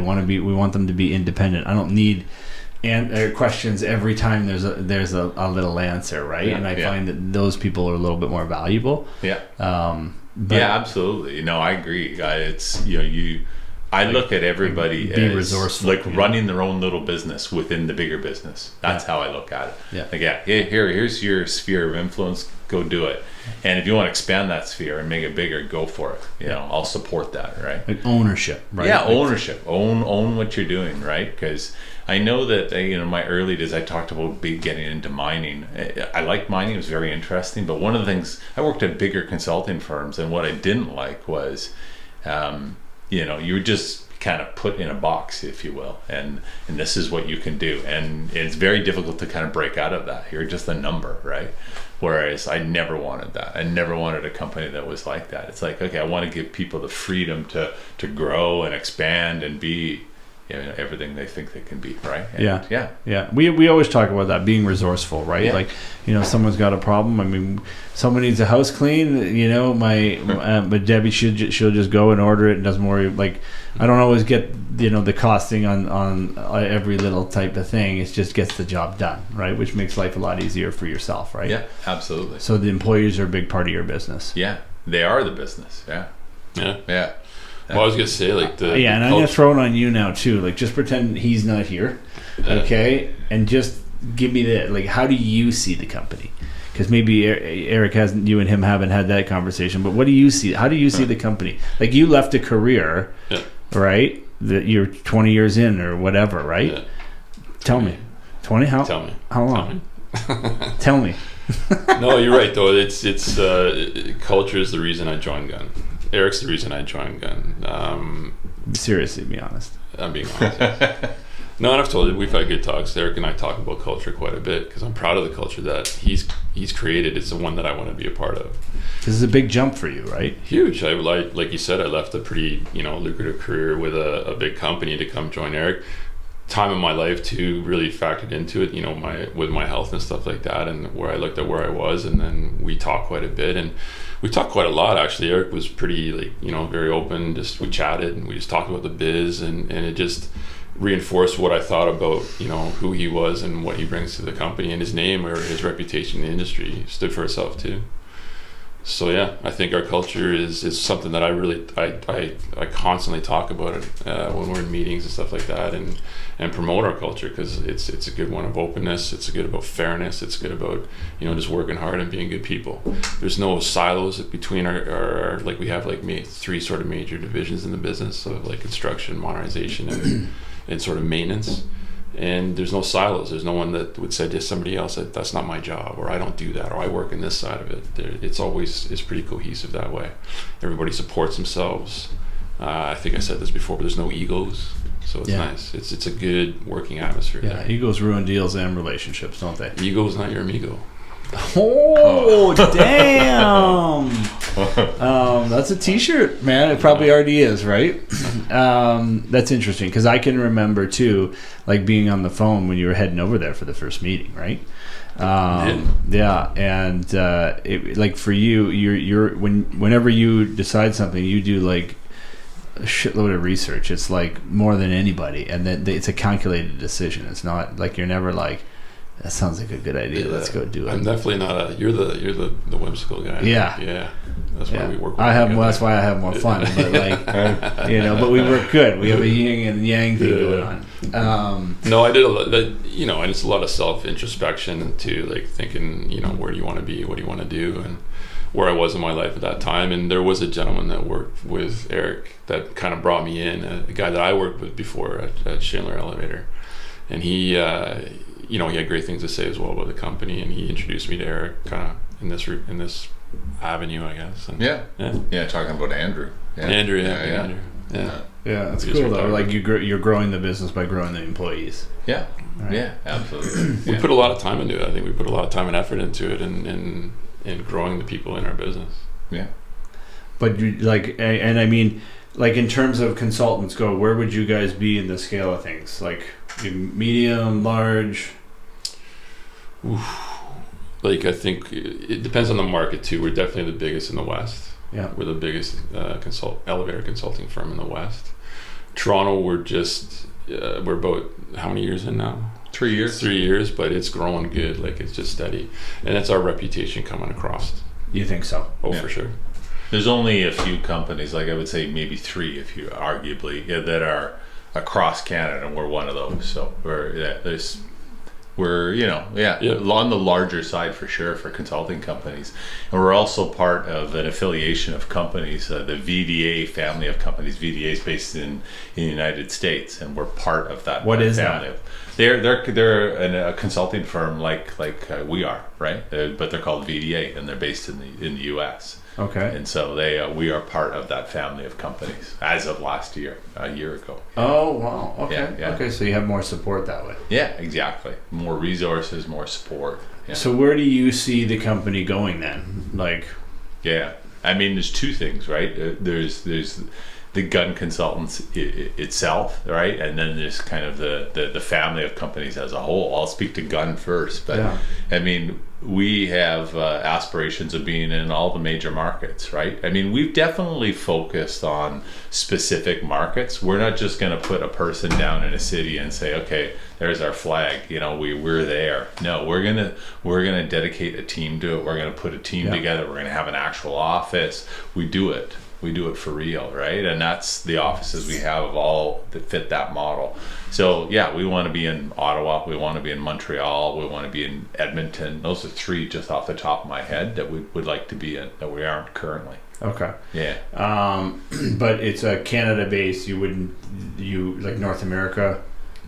Speaker 1: want them to be independent. I don't need questions every time there's a little answer, right? And I find that those people are a little bit more valuable.
Speaker 2: Absolutely. No, I agree. I look at everybody as
Speaker 1: resourceful,
Speaker 2: like running their own little business within the bigger business. That's how I look at it. Here's your sphere of influence, go do it. And if you want to expand that sphere and make it bigger, go for it. I'll support that, right?
Speaker 1: Like ownership, right?
Speaker 2: Yeah, ownership. Own what you're doing, right? Because I know that my early days, I talked about getting into mining. I liked mining; it was very interesting. But one of the things, I worked at bigger consulting firms, and what I didn't like was, you were just kind of put in a box, if you will, and this is what you can do, and it's very difficult to kind of break out of that. You're just a number, right? Whereas I never wanted that. I never wanted a company that was like that. It's like, okay, I want to give people the freedom to grow and expand and be everything they think they can be, right? And
Speaker 1: we always talk about that, being resourceful, right? Like, someone's got a problem. I mean, someone needs a house clean, but Debbie she'll just go and order it and doesn't worry. Like, I don't always get the costing on every little type of thing. It just gets the job done, right? Which makes life a lot easier for yourself, right?
Speaker 2: Yeah, absolutely.
Speaker 1: So the employees are a big part of your business.
Speaker 2: Yeah, they are the business. Yeah.
Speaker 3: Well, I was gonna say, like,
Speaker 1: and I'm gonna throw it on you now too. Like, just pretend he's not here, okay? And just give me like, how do you see the company? Because maybe Eric you and him haven't had that conversation. But what do you see? How do you see the company? Like, you left a career, right? That you're 20 years in or whatever, right?
Speaker 3: Yeah.
Speaker 1: Tell me, 20? How?
Speaker 3: Tell me.
Speaker 1: How long? Tell me.
Speaker 3: No, you're right though. It's culture is the reason I joined Gunn. Eric's the reason I joined Gunn.
Speaker 1: Seriously, be honest.
Speaker 3: I'm being honest. No, and I've told you, we've had good talks. Eric and I talk about culture quite a bit because I'm proud of the culture that he's created. It's the one that I want to be a part of.
Speaker 1: This is a big jump for you, right?
Speaker 3: Huge. Like you said, I left a pretty lucrative career with a big company to come join Eric. Time in my life too really factored into it, with my health and stuff like that, and where I looked at where I was, and then we talked quite a bit, and we talked quite a lot actually. Eric was pretty very open. We chatted and we just talked about the biz, and it just reinforced what I thought about who he was and what he brings to the company, and his name or his reputation in the industry stood for itself too. So yeah, I think our culture is something that I constantly talk about it when we're in meetings and stuff like that, and promote our culture, because it's a good one of openness. It's a good about fairness. It's good about just working hard and being good people. There's no silos between our like we have like three sort of major divisions in the business of like construction, modernization, and sort of maintenance. And there's no silos. There's no one that would say to somebody else that that's not my job, or I don't do that, or I work in this side of it. It's pretty cohesive that way. Everybody supports themselves. I think I said this before, but there's no egos, so it's nice. It's a good working atmosphere.
Speaker 1: Yeah, there. Egos ruin deals and relationships, don't they?
Speaker 3: Ego's not your amigo.
Speaker 1: Oh, damn! That's a T-shirt, man. It probably already is, right? That's interesting, because I can remember too, like being on the phone when you were heading over there for the first meeting, right? Yeah, and like for you're whenever you decide something, you do like a shitload of research. It's like more than anybody, and then it's a calculated decision. It's not like you're never like, that sounds like a good idea. Let's go do it.
Speaker 3: I'm definitely not you're the whimsical guy.
Speaker 1: Yeah.
Speaker 3: That's why we work.
Speaker 1: That's why I have more fun. But like, but we work good. We have a yin and yang thing going on.
Speaker 3: No, I did a lot. And it's a lot of self introspection too, like thinking, where do you want to be, what do you want to do, and where I was in my life at that time. And there was a gentleman that worked with Eric that kind of brought me in, a guy that I worked with before at Schindler Elevator, and he he had great things to say as well about the company, and he introduced me to Eric kind of in this avenue, I guess. And
Speaker 2: talking about Andrew.
Speaker 3: Andrew.
Speaker 1: That's cool though. Like you're growing the business by growing the employees.
Speaker 2: Yeah. Right. Yeah, absolutely.
Speaker 3: We put a lot of time into it. I think we put a lot of time and effort into it, in growing the people in our business.
Speaker 2: Yeah.
Speaker 1: But you and I mean, like in terms of consultants go, where would you guys be in the scale of things? Like medium, large?
Speaker 3: Like I think it depends on the market too. We're definitely the biggest in the West.
Speaker 1: Yeah.
Speaker 3: We're the biggest elevator consulting firm in the West. Toronto, we're about how many years in now?
Speaker 2: 3 years.
Speaker 3: 3 years, but it's growing good. Like it's just steady, and that's our reputation coming across.
Speaker 1: You think so?
Speaker 3: Oh, yeah. For sure.
Speaker 2: There's only a few companies, like I would say maybe 3, if you arguably, that are across Canada, and we're one of those. So we're on the larger side for sure for consulting companies, and we're also part of an affiliation of companies, the VDA family of companies. VDA is based in the United States, and we're part of that.
Speaker 1: What is
Speaker 2: family.
Speaker 1: that?
Speaker 2: They're a consulting firm like we are, right? But they're called VDA, and they're based in the U.S.
Speaker 1: Okay.
Speaker 2: And so we are part of that family of companies as of last year, a year ago.
Speaker 1: Oh, wow. Okay.
Speaker 2: Yeah.
Speaker 1: Okay, so you have more support that way.
Speaker 2: Yeah, exactly. More resources, more support. Yeah.
Speaker 1: So where do you see the company going then?
Speaker 2: Yeah. I mean, there's 2 things, right? There's the Gunn Consultants itself, right? And then there's kind of the family of companies as a whole. I'll speak to Gunn first, but yeah. I mean, we have aspirations of being in all the major markets, right? I mean, we've definitely focused on specific markets. We're not just going to put a person down in a city and say, okay, there's our flag, we're there. No, we're gonna dedicate a team to it. We're gonna put a team together. We're gonna have an actual office. We do it for real, right? And that's the offices we have all that fit that model. So yeah, we want to be in Ottawa, we want to be in Montreal, we want to be in Edmonton. Those are 3 just off the top of my head that we would like to be in, that we aren't currently.
Speaker 1: Okay.
Speaker 2: Yeah.
Speaker 1: But it's a Canada base. You like North America?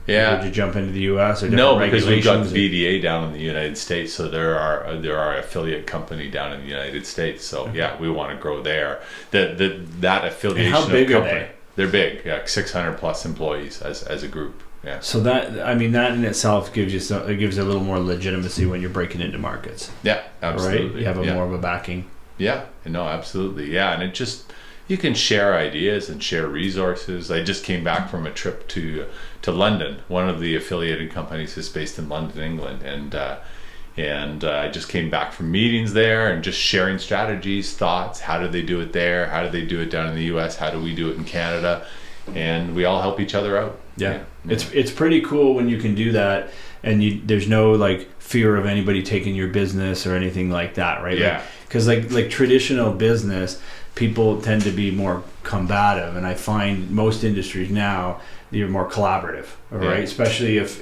Speaker 2: Yeah.
Speaker 1: Would you jump into the U.S. or
Speaker 2: no? Because we've got VDA down in the United States, so there are affiliate company down in the United States. So yeah, we want to grow there. That affiliation.
Speaker 1: And how big
Speaker 2: of
Speaker 1: are they?
Speaker 2: They're big. Yeah, 600 plus employees as a group. Yeah.
Speaker 1: So that in itself gives you a little more legitimacy when you're breaking into markets.
Speaker 2: Yeah, absolutely.
Speaker 1: Right? You have more of a backing.
Speaker 2: Yeah. No, absolutely. Yeah, and it just. You can share ideas and share resources. I just came back from a trip to London. One of the affiliated companies is based in London, England, and I just came back from meetings there and just sharing strategies, thoughts. How do they do it there? How do they do it down in the U.S.? How do we do it in Canada? And we all help each other out.
Speaker 1: Yeah. It's pretty cool when you can do that, and there's no fear of anybody taking your business or anything like that, right?
Speaker 2: Yeah.
Speaker 1: Because like traditional business, people tend to be more combative, and I find most industries now you're more collaborative, right?
Speaker 2: Yeah.
Speaker 1: Especially if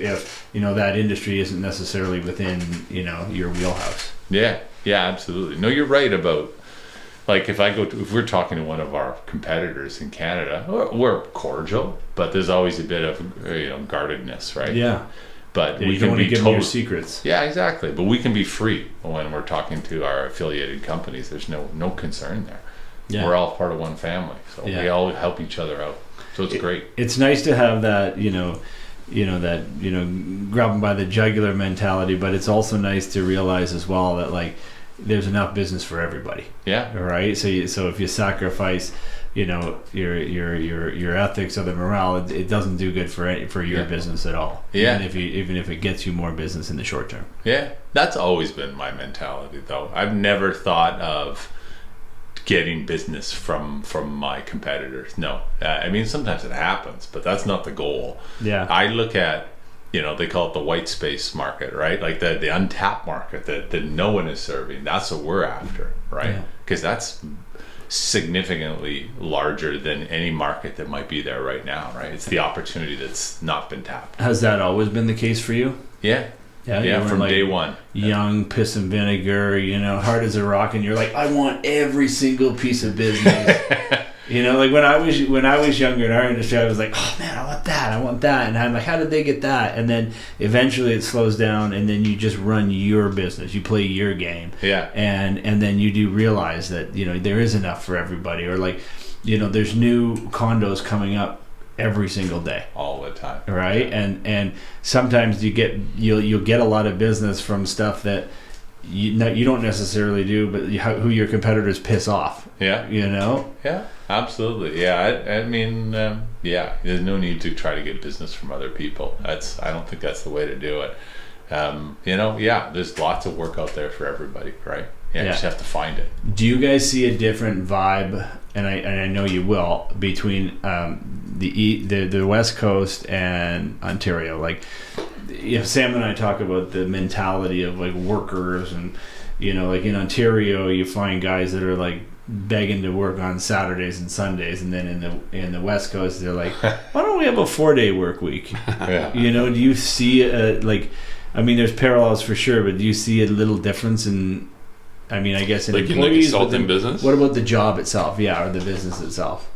Speaker 1: that industry isn't necessarily within your wheelhouse.
Speaker 2: Yeah, absolutely. No, you're right about if we're talking to one of our competitors in Canada, we're cordial, but there's always a bit of guardedness, right?
Speaker 1: Yeah.
Speaker 2: But
Speaker 1: we can be give them your secrets.
Speaker 2: Yeah, exactly. But we can be free when we're talking to our affiliated companies. There's no concern there. Yeah. We're all part of one family, so we all help each other out. So it's great. It's
Speaker 1: nice to have that, grab them by the jugular mentality, but it's also nice to realize as well that there's enough business for everybody.
Speaker 2: Yeah.
Speaker 1: Right. So if you sacrifice, your ethics or the morale, it doesn't do good for your business at all.
Speaker 2: Yeah.
Speaker 1: Even if it gets you more business in the short term.
Speaker 2: Yeah. That's always been my mentality, though. I've never thought of getting business from my competitors. No. I mean, sometimes it happens, but that's not the goal.
Speaker 1: Yeah.
Speaker 2: I look at, they call it the white space market, right? Like the untapped market that no one is serving. That's what we're after, right? Because that's significantly larger than any market that might be there right now, right? It's the opportunity that's not been tapped.
Speaker 1: Has that always been the case for you?
Speaker 2: Yeah. Yeah, from day one.
Speaker 1: Young, piss and vinegar, hard as a rock, and you're like, I want every single piece of business. When I was younger in our industry, I was like, oh man, I want that, and I'm like, how did they get that? And then eventually it slows down, and then you just run your business, you play your game, and then you do realize that there is enough for everybody, or like there's new condos coming up every single day,
Speaker 2: all the time,
Speaker 1: right? And sometimes you'll get a lot of business from stuff that you don't necessarily do, but who your competitors piss off.
Speaker 2: Yeah, absolutely. Yeah, I mean, there's no need to try to get business from other people. I don't think that's the way to do it. There's lots of work out there for everybody, right? You just have to find it.
Speaker 1: Do you guys see a different vibe, and I know you will, between the West Coast and Ontario? Like, Sam and I talk about the mentality of like workers, and like in Ontario you find guys that are like begging to work on Saturdays and Sundays, and then in the West Coast they're like, why don't we have a 4-day work week? Do you see there's parallels for sure, but do you see a little difference in, I guess in
Speaker 3: like
Speaker 1: employees,
Speaker 3: in the consulting business?
Speaker 1: What about the job itself? Or the business itself?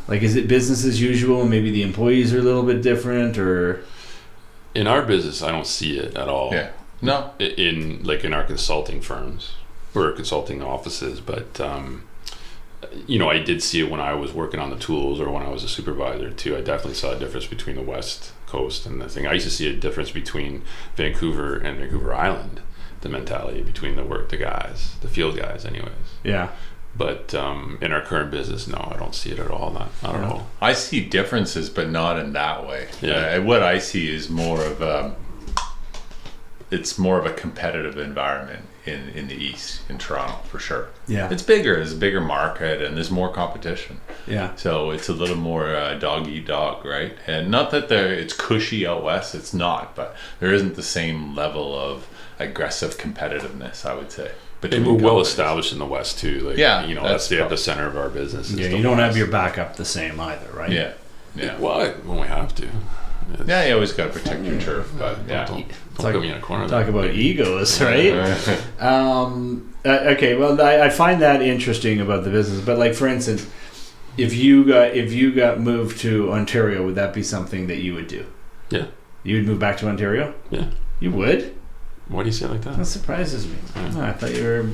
Speaker 1: Like, is it business as usual and maybe the employees are a little bit different, or?
Speaker 3: In our business, I don't see it at all.
Speaker 2: Yeah. No.
Speaker 3: In our consulting firms or consulting offices, but I did see it when I was working on the tools or when I was a supervisor too. I definitely saw a difference between the West Coast and the thing. I used to see a difference between Vancouver and Vancouver Island, the mentality between the guys, the field guys, anyways.
Speaker 1: Yeah.
Speaker 3: But in our current business, no, I don't see it at all. Not at all.
Speaker 2: I see differences, but not in that way.
Speaker 3: Yeah.
Speaker 2: What I see is more of a competitive environment in the East, in Toronto, for sure.
Speaker 1: Yeah.
Speaker 2: It's bigger. It's a bigger market, and there's more competition.
Speaker 1: Yeah.
Speaker 2: So it's a little more dog eat dog, right? And not that it's cushy out West. It's not, but there isn't the same level of aggressive competitiveness, I would say.
Speaker 3: And we're well established in the West too. Like, that's the epicenter of our business.
Speaker 1: Yeah, you don't have your backup the same either, right?
Speaker 2: Yeah.
Speaker 3: Well, when we have to.
Speaker 2: You always got to protect your turf, but
Speaker 3: don't put me in a corner.
Speaker 1: Talk about egos, right? Okay, well, I find that interesting about the business. But like, for instance, if you got moved to Ontario, would that be something that you would do?
Speaker 3: Yeah.
Speaker 1: You would move back to Ontario?
Speaker 3: Yeah.
Speaker 1: You would?
Speaker 3: Why do you say it like that?
Speaker 1: That surprises me. Oh, I thought you were,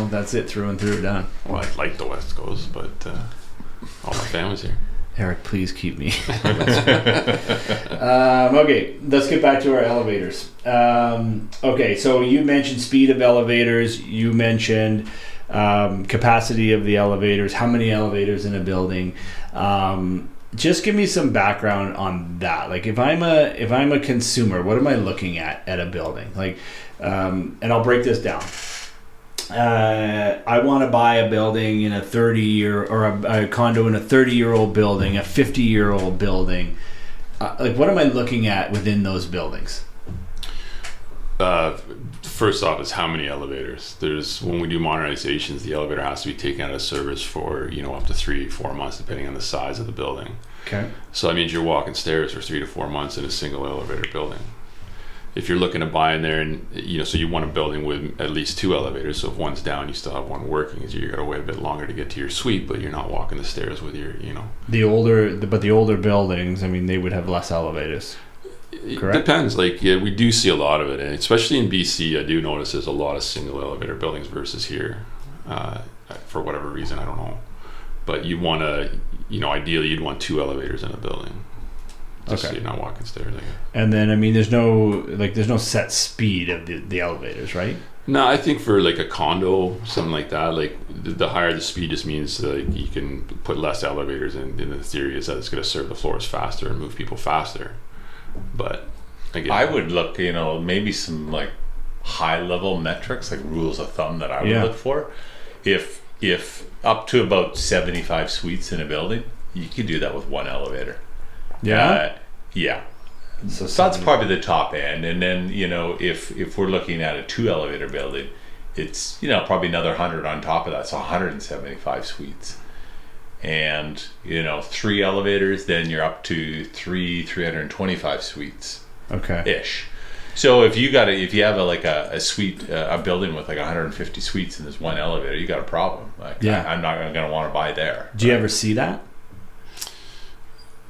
Speaker 1: that's it, through and through, done.
Speaker 3: Well, I like the West Coast, but all my family's here.
Speaker 1: Eric, please keep me. Okay, let's get back to our elevators. Okay, so you mentioned speed of elevators. You mentioned capacity of the elevators. How many elevators in a building? Just give me some background on that. Like, if I'm a consumer, what am I looking at a building? Like, and I'll break this down. I want to buy a building in a 30-year, or a condo in a 30-year-old building, a 50-year-old building. Like, what am I looking at within those buildings?
Speaker 3: First off, is how many elevators. When we do modernizations, the elevator has to be taken out of service for up to 3-4 months, depending on the size of the building.
Speaker 1: Okay.
Speaker 3: So that means you're walking stairs for 3 to 4 months in a single elevator building. If you're looking to buy in there, and so you want a building with at least 2 elevators. So if one's down, you still have one working. So you got to wait a bit longer to get to your suite, but you're not walking the stairs with your.
Speaker 1: The older buildings, they would have less elevators. Correct?
Speaker 3: It depends. Like, we do see a lot of it, and especially in BC, I do notice there's a lot of single elevator buildings versus here. For whatever reason, I don't know. But you want to, ideally, you'd want 2 elevators in a building. Just so you're not walking stairs.
Speaker 1: And then, there's no set speed of the elevators, right?
Speaker 3: No, I think for like a condo, something like that, like the higher the speed just means you can put less elevators in. And the theory is that it's going to serve the floors faster and move people faster. But again,
Speaker 2: I would look, maybe some like high level metrics, like rules of thumb that I would look for. If up to about 75 suites in a building, you could do that with 1 elevator. Yeah. So that's probably the top end. And then, if we're looking at a 2 elevator building, it's, probably another 100 on top of that. So 175 suites. And, 3 elevators, then you're up to 325 suites.
Speaker 1: Okay.
Speaker 2: Ish. So if you have a suite, a building with like 150 suites and there's 1 elevator, you got a problem. I'm not going to want to buy there.
Speaker 1: Do you ever see that?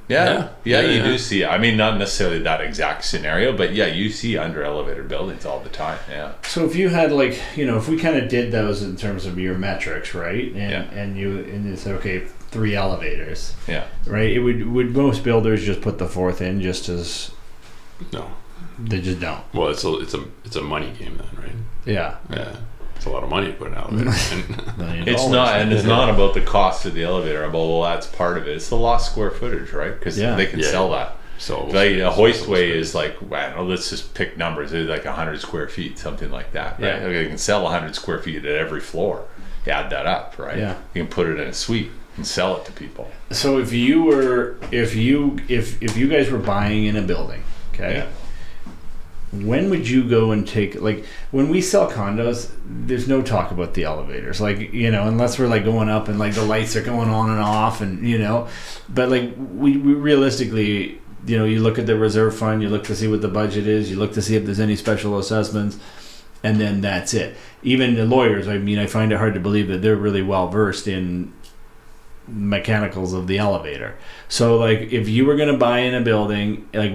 Speaker 2: Yeah, you do see. I mean, not necessarily that exact scenario, but yeah, you see under elevator buildings all the time. Yeah.
Speaker 1: So if you had like, if we kind of did those in terms of your metrics, right? And you said, okay, 3 elevators.
Speaker 2: Yeah.
Speaker 1: Right. It would most builders just put the 4th in just as?
Speaker 3: No.
Speaker 1: They just don't.
Speaker 3: Well, it's a money game then, right?
Speaker 1: Yeah.
Speaker 3: Yeah. It's a lot of money to put an elevator in.
Speaker 2: It's not about the cost of the elevator. Well, that's part of it. It's the lost square footage, right? Because they can sell that. So like a hoistway is like, let's just pick numbers. It's like 100 square feet, something like that. Right?
Speaker 1: Yeah.
Speaker 2: Okay, you can sell 100 square feet at every floor. You add that up, right?
Speaker 1: Yeah.
Speaker 2: You can put it in a suite and sell it to people.
Speaker 1: So if you guys were buying in a building, okay.
Speaker 2: Yeah.
Speaker 1: When would you go and take, like, when we sell condos, there's no talk about the elevators, like, unless we're like going up and like the lights are going on and off, and but like we realistically, you look at the reserve fund, you look to see what the budget is, you look to see if there's any special assessments, and then that's it. Even the lawyers, I mean, I find it hard to believe that they're really well versed in mechanicals of the elevator. So like if you were going to buy in a building, like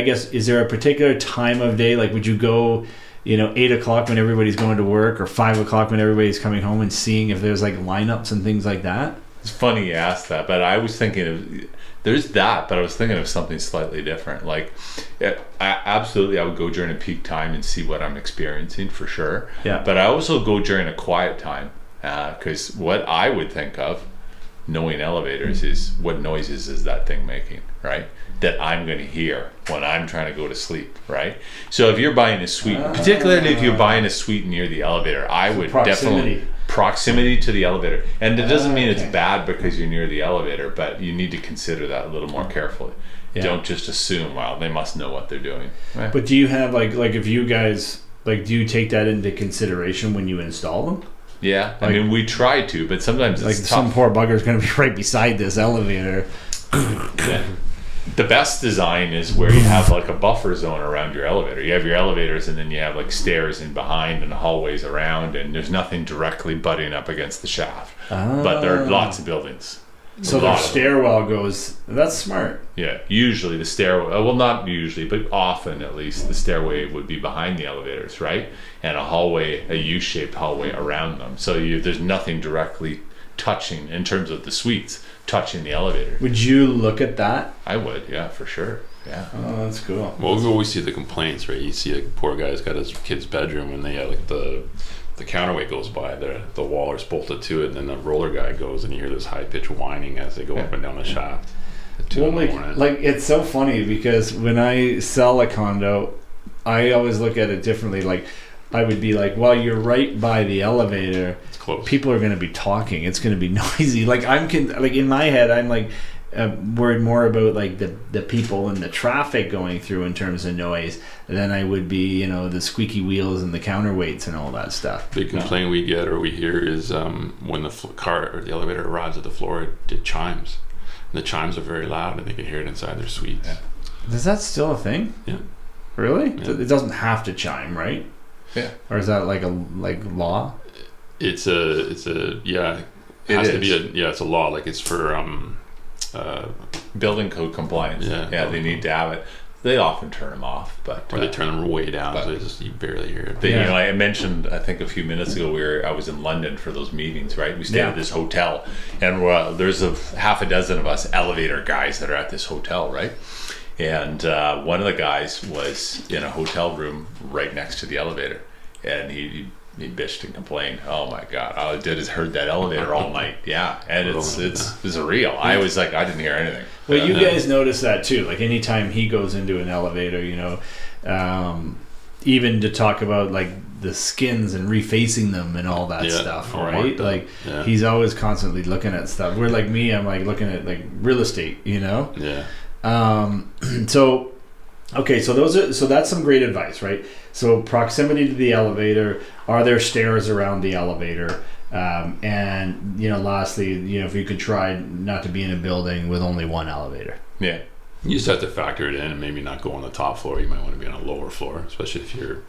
Speaker 1: is there a particular time of day, like would you go 8 o'clock when everybody's going to work, or 5 o'clock when everybody's coming home, and seeing if there's like lineups and things like that?
Speaker 2: It's funny you asked that, but I was thinking of there's that, but I was thinking of something slightly different. Like I would go during a peak time and see what I'm experiencing for sure.
Speaker 1: Yeah.
Speaker 2: But I also go during a quiet time, because what I would think of knowing elevators is what noises is that thing making, right? That I'm going to hear when I'm trying to go to sleep, right? So if you're buying a suite, particularly if you're buying a suite near the elevator, I would definitely proximity to the elevator. And it doesn't mean it's bad because you're near the elevator, but you need to consider that a little more carefully. Yeah. Don't just assume, well, they must know what they're doing. Right?
Speaker 1: But do you have like if you guys do you take that into consideration when you install them?
Speaker 2: Yeah, I mean, we try to, but sometimes it's tough.
Speaker 1: Some poor bugger's going to be right beside this elevator.
Speaker 2: Yeah. The best design is where you have like a buffer zone around your elevator. You have your elevators, and then you have like stairs in behind and hallways around, and there's nothing directly butting up against the shaft. But there are lots of buildings.
Speaker 1: So the stairwell goes. That's smart.
Speaker 2: Yeah, usually the stairwell. Well, not usually, but often at least the stairway would be behind the elevators, right? And a hallway, a U-shaped hallway around them. So there's nothing directly touching in terms of the suites touching the elevator.
Speaker 1: Would you look at that?
Speaker 2: I would, yeah, for sure. Yeah.
Speaker 1: Oh, that's cool.
Speaker 3: Well, we always see the complaints, right? You see a poor guy's got his kid's bedroom, and they like the counterweight goes by, the wall is bolted to it, and then the roller guy goes, and you hear this high-pitched whining as they go up and down the shaft at 2 in the morning.
Speaker 1: Like, it's so funny because when I sell a condo, I always look at it differently. Like, I would be like, well, you're right by the elevator.
Speaker 3: It's close.
Speaker 1: People are going to be talking. It's going to be noisy. Like, like in my head, I'm like worried more about like the people and the traffic going through in terms of noise than I would be, the squeaky wheels and the counterweights and all that stuff.
Speaker 3: Big complaint we get or we hear is when the car or the elevator arrives at the floor, it chimes. And the chimes are very loud, and they can hear it inside their suites.
Speaker 1: Yeah. Is that still a thing?
Speaker 3: Yeah.
Speaker 1: Really?
Speaker 3: Yeah.
Speaker 1: It doesn't have to chime, right?
Speaker 2: Yeah.
Speaker 1: Or is that like law?
Speaker 3: It's a yeah. It has to be it's a law. Like it's for
Speaker 2: building code compliance. Yeah, they need to have it. They often turn them off,
Speaker 3: or they turn them way down, so you barely hear it.
Speaker 2: But, I mentioned, I think a few minutes ago, I was in London for those meetings, right? We stayed at this hotel, and there's half a dozen of us elevator guys that are at this hotel, right? And one of the guys was in a hotel room right next to the elevator, and he bitched and complained. Oh my God! All I did is heard that elevator all night. Yeah, and it's real. I was like, I didn't hear anything.
Speaker 1: Well, you guys notice that too. Like anytime he goes into an elevator, even to talk about like the skins and refacing them and all that stuff, right? Like he's always constantly looking at stuff. Where like me, I'm like looking at like real estate,
Speaker 3: Yeah.
Speaker 1: So that's some great advice, right? So proximity to the elevator. Are there stairs around the elevator? And lastly, if you could try not to be in a building with only one elevator.
Speaker 2: Yeah.
Speaker 3: You just have to factor it in and maybe not go on the top floor. You might want to be on a lower floor, especially if you're,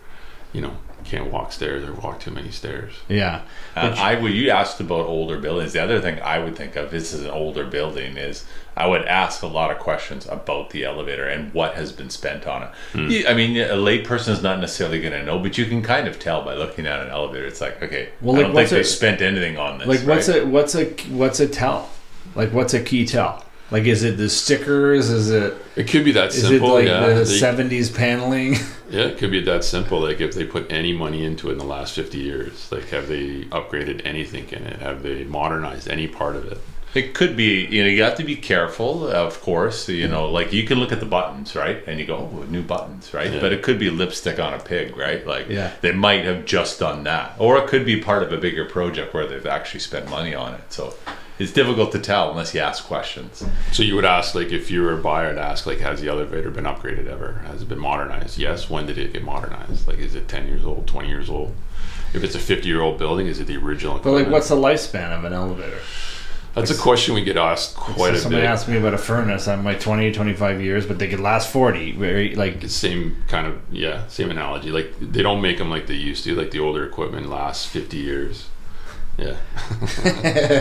Speaker 3: can't walk stairs or walk too many stairs.
Speaker 1: Yeah.
Speaker 2: You asked about older buildings. The other thing I would think of, this is an older building, is I would ask a lot of questions about the elevator and what has been spent on it. I mean, a layperson is not necessarily going to know, but you can kind of tell by looking at an elevator. It's like, okay, I don't think they spent anything on this.
Speaker 1: Like, what's a tell? Like, what's a key tell? Like, is it the stickers? Is it?
Speaker 3: It could be that simple.
Speaker 1: Is it like the 70s paneling?
Speaker 3: Yeah, it could be that simple. Like, if they put any money into it in the last 50 years, like, have they upgraded anything in it? Have they modernized any part of it?
Speaker 2: It could be, you have to be careful, of course. Like, you can look at the buttons, right? And you go, oh, new buttons, right?
Speaker 3: Yeah.
Speaker 2: But it could be lipstick on a pig, right? Like,
Speaker 1: yeah.
Speaker 2: They might have just done that. Or it could be part of a bigger project where they've actually spent money on it. So it's difficult to tell unless you ask questions.
Speaker 3: So you would ask, like, if you were a buyer, to ask, like, has the elevator been upgraded ever? Has it been modernized? Yes. When did it get modernized? Like, is it 10 years old, 20 years old? If it's a 50-year-old building, is it the original equipment?
Speaker 1: But, like, what's the lifespan of an elevator?
Speaker 3: That's a question we get asked quite a bit.
Speaker 1: Somebody asked me about a furnace. I'm like 20, 25 years, but they could last 40. Right? Like,
Speaker 3: same kind of, same analogy. Like, they don't make them like they used to. Like, the older equipment lasts 50 years. Yeah.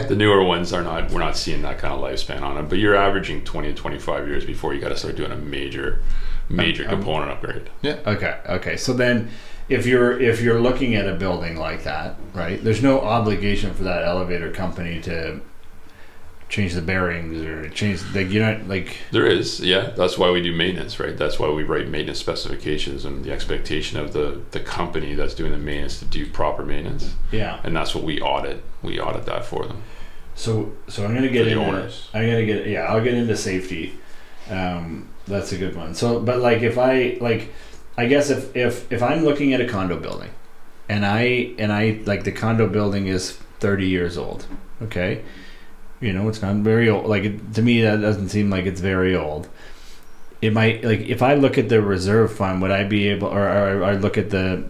Speaker 3: The newer ones we're not seeing that kind of lifespan on them, but you're averaging 20 to 25 years before you got to start doing a major component upgrade.
Speaker 2: Yeah.
Speaker 1: Okay. So then if you're looking at a building like that, right, there's no obligation for that elevator company to change the bearings or change, like, you're not, like...
Speaker 3: There is, yeah. That's why we do maintenance, right? That's why we write maintenance specifications and the expectation of the company that's doing the maintenance to do proper maintenance.
Speaker 1: Yeah.
Speaker 3: And that's what we audit. We audit that for them.
Speaker 1: So I'm gonna get into
Speaker 3: owners.
Speaker 1: I'll get into safety. That's a good one. So, but like, if I guess if I'm looking at a condo building, and I like, the condo building is 30 years old, okay. It's not very old. Like, to me, that doesn't seem like it's very old. It might, like, if I look at the reserve fund, would I be able, or I look at the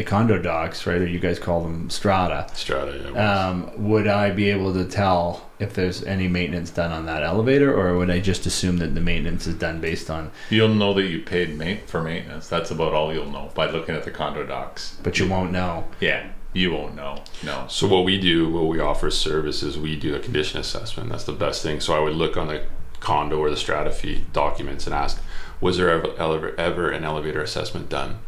Speaker 1: condo docs, right? Or you guys call them strata.
Speaker 3: Strata, yeah.
Speaker 1: Would I be able to tell if there's any maintenance done on that elevator, or would I just assume that the maintenance is done based on?
Speaker 2: You'll know that you paid for maintenance. That's about all you'll know by looking at the condo docs.
Speaker 1: But you won't know.
Speaker 2: Yeah. You won't know. No.
Speaker 3: So what we offer services, we do a condition assessment. That's the best thing. So I would look on the condo or the strata fee documents and ask, was there ever an elevator assessment done?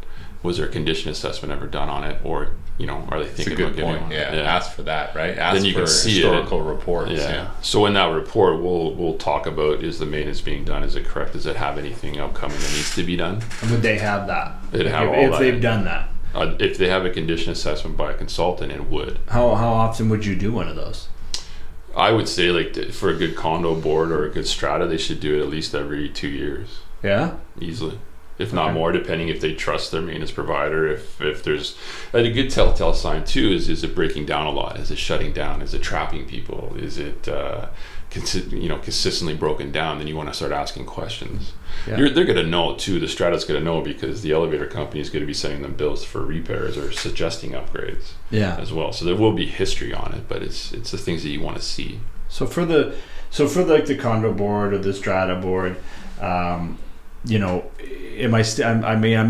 Speaker 3: Was there a condition assessment ever done on it? Or, are they thinking about getting one?
Speaker 2: Yeah. Ask for that, right? Ask
Speaker 3: then you
Speaker 2: for
Speaker 3: can see
Speaker 2: historical reports.
Speaker 3: Yeah. So in that report, we'll talk about, is the maintenance being done? Is it correct? Does it have anything upcoming that needs to be done?
Speaker 1: And would they have that?
Speaker 3: They'd have all that.
Speaker 1: If they've done that.
Speaker 3: If they have a condition assessment by a consultant, it would.
Speaker 1: How often would you do one of those?
Speaker 3: I would say, like, for a good condo board or a good strata, they should do it at least every 2 years.
Speaker 1: Yeah?
Speaker 3: Easily. If not more, depending if they trust their maintenance provider. If there's a good telltale sign too, is it breaking down a lot? Is it shutting down? Is it trapping people? Is it consistently broken down? Then you want to start asking questions. Yeah. They're going to know too. The strata's going to know, because the elevator company is going to be sending them bills for repairs or suggesting upgrades. Yeah. As well. So there will be history on it, but it's the things that you want to see.
Speaker 1: So for like the condo board or the strata board, I'm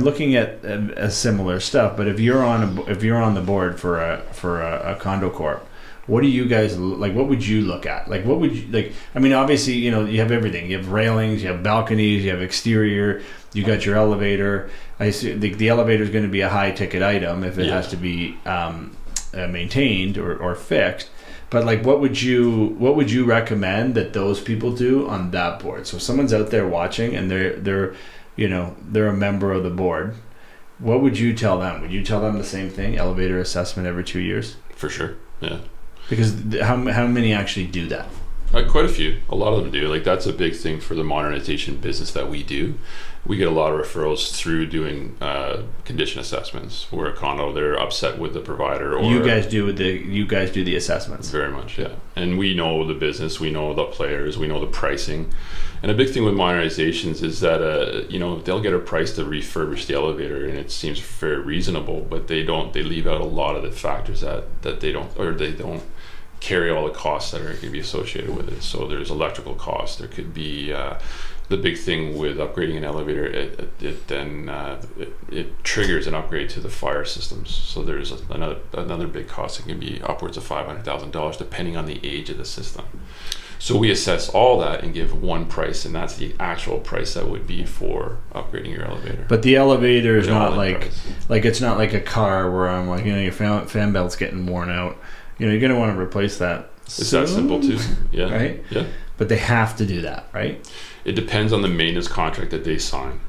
Speaker 1: looking at a similar stuff, but if you're on the board for a condo corp, what do you guys like? What would you look at? Like, what would you like? I mean, obviously, you have everything. You have railings, you have balconies, you have exterior, you got your elevator. I see the elevator is going to be a high ticket item if it has to be maintained or fixed. But like, what would you recommend that those people do on that board? So if someone's out there watching and they're a member of the board, what would you tell them? Would you tell them the same thing? Elevator assessment every 2 years?
Speaker 3: For sure. Yeah.
Speaker 1: Because how many actually do that?
Speaker 3: Quite a few. A lot of them do. Like, that's a big thing for the modernization business that we do. We get a lot of referrals through doing condition assessments, where a condo, they're upset with the provider. Or
Speaker 1: you guys do the assessments.
Speaker 3: Very much, yeah. And we know the business, we know the players, we know the pricing. And a big thing with modernizations is that they'll get a price to refurbish the elevator, and it seems very reasonable, but they leave out a lot of the factors that they don't carry all the costs that are going to be associated with it. So there's electrical costs, there could be the big thing with upgrading an elevator, it triggers an upgrade to the fire systems. So there's another big cost. It can be upwards of $500,000 depending on the age of the system. So we assess all that and give one price, and that's the actual price that would be for upgrading your elevator.
Speaker 1: But the elevator is not like it's not like a car where I'm like, your fan belt's getting worn out. You're going to want to replace that.
Speaker 3: It's that simple too. Yeah.
Speaker 1: Right?
Speaker 3: Yeah.
Speaker 1: But they have to do that, right?
Speaker 3: It depends on the maintenance contract that they sign.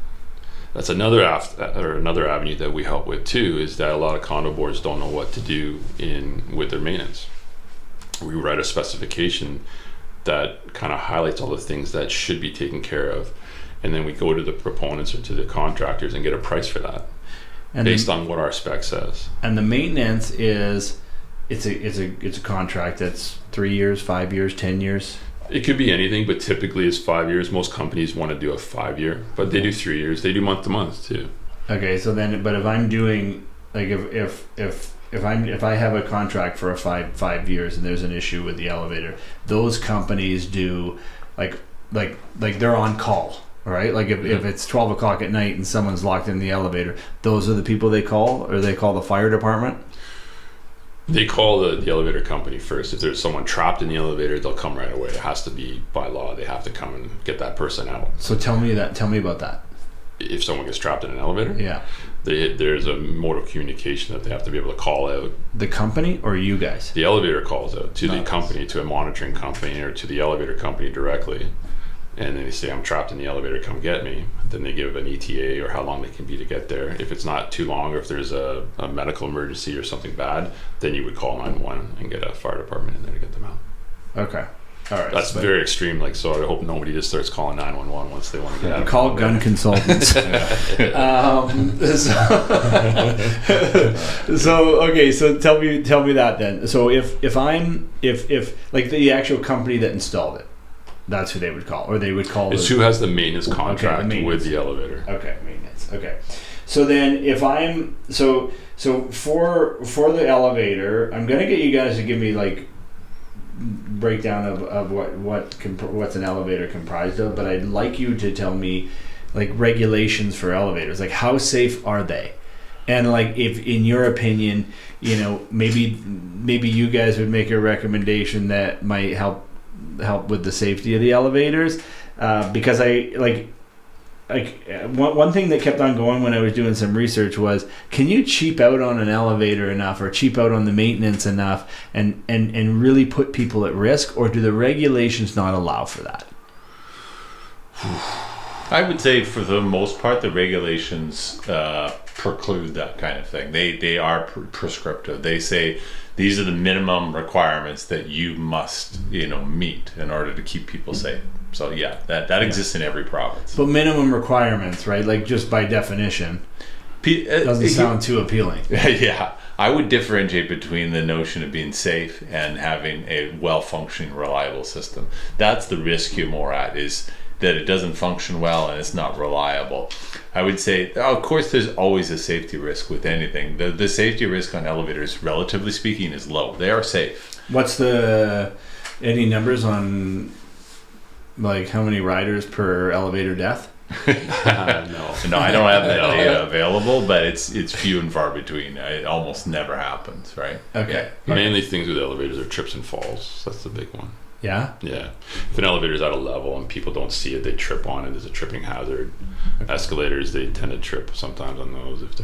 Speaker 3: That's another avenue that we help with too, is that a lot of condo boards don't know what to do with their maintenance. We write a specification that kind of highlights all the things that should be taken care of, and then we go to the proponents or to the contractors and get a price for that, and based on what our spec says.
Speaker 1: And the maintenance is it's a contract that's 3 years, 5 years, 10 years.
Speaker 3: It could be anything, but typically it's 5 years. Most companies want to do a 5 year, but they do 3 years. They do month to month too.
Speaker 1: Okay, so then, but if I'm doing like if I have a contract for a five years and there's an issue with the elevator, those companies do like they're on call, right? Like if it's 12 o'clock at night and someone's locked in the elevator, those are the people they call, or they call the fire department?
Speaker 3: They call the elevator company first. If there's someone trapped in the elevator, they'll come right away. It has to be by law. They have to come and get that person out.
Speaker 1: So tell me about that.
Speaker 3: If someone gets trapped in an elevator?
Speaker 1: Yeah.
Speaker 3: There's a mode of communication that they have to be able to call out.
Speaker 1: The company or you guys?
Speaker 3: The elevator calls out to the company, to a monitoring company, or to the elevator company directly. And then they say, I'm trapped in the elevator, come get me. Then they give an ETA or how long they can be to get there. If it's not too long, or if there's a medical emergency or something bad, then you would call 911 and get a fire department in there to get them out.
Speaker 1: Okay. All right.
Speaker 3: That's very extreme. Like, so I hope nobody just starts calling 911 once they want to get out.
Speaker 1: Call Gunn Consultants. So okay. So tell me that then. So if like the actual company that installed it, that's who they would call, or they would call.
Speaker 3: It's who has the maintenance contract with the elevator.
Speaker 1: Okay, maintenance. Okay. So then, if I'm so for the elevator, I'm gonna get you guys to give me like breakdown of what's an elevator comprised of, but I'd like you to tell me like regulations for elevators, like how safe are they, and like if in your opinion, maybe you guys would make a recommendation that might help with the safety of the elevators, because I like one thing that kept on going when I was doing some research was, can you cheap out on an elevator enough, or cheap out on the maintenance enough, and really put people at risk, or do the regulations not allow for that?
Speaker 2: I would say for the most part, the regulations preclude that kind of thing. They are prescriptive. They say these are the minimum requirements that you must meet in order to keep people safe. So yeah, that exists in every province.
Speaker 1: But minimum requirements, right? Like just by definition, doesn't sound too appealing.
Speaker 2: Yeah, I would differentiate between the notion of being safe and having a well-functioning, reliable system. That's the risk you're more at, is that it doesn't function well and it's not reliable. I would say, of course, there's always a safety risk with anything. The safety risk on elevators, relatively speaking, is low. They are safe.
Speaker 1: What's any numbers on like how many riders per elevator death?
Speaker 2: No, I don't have that data available, but it's few and far between. It almost never happens, right?
Speaker 1: Okay.
Speaker 3: Yeah. Mainly things with elevators are trips and falls. That's the big one.
Speaker 1: Yeah?
Speaker 3: Yeah. If an elevator's at a level and people don't see it, they trip on it. There's a tripping hazard. Okay. Escalators, they tend to trip sometimes on those if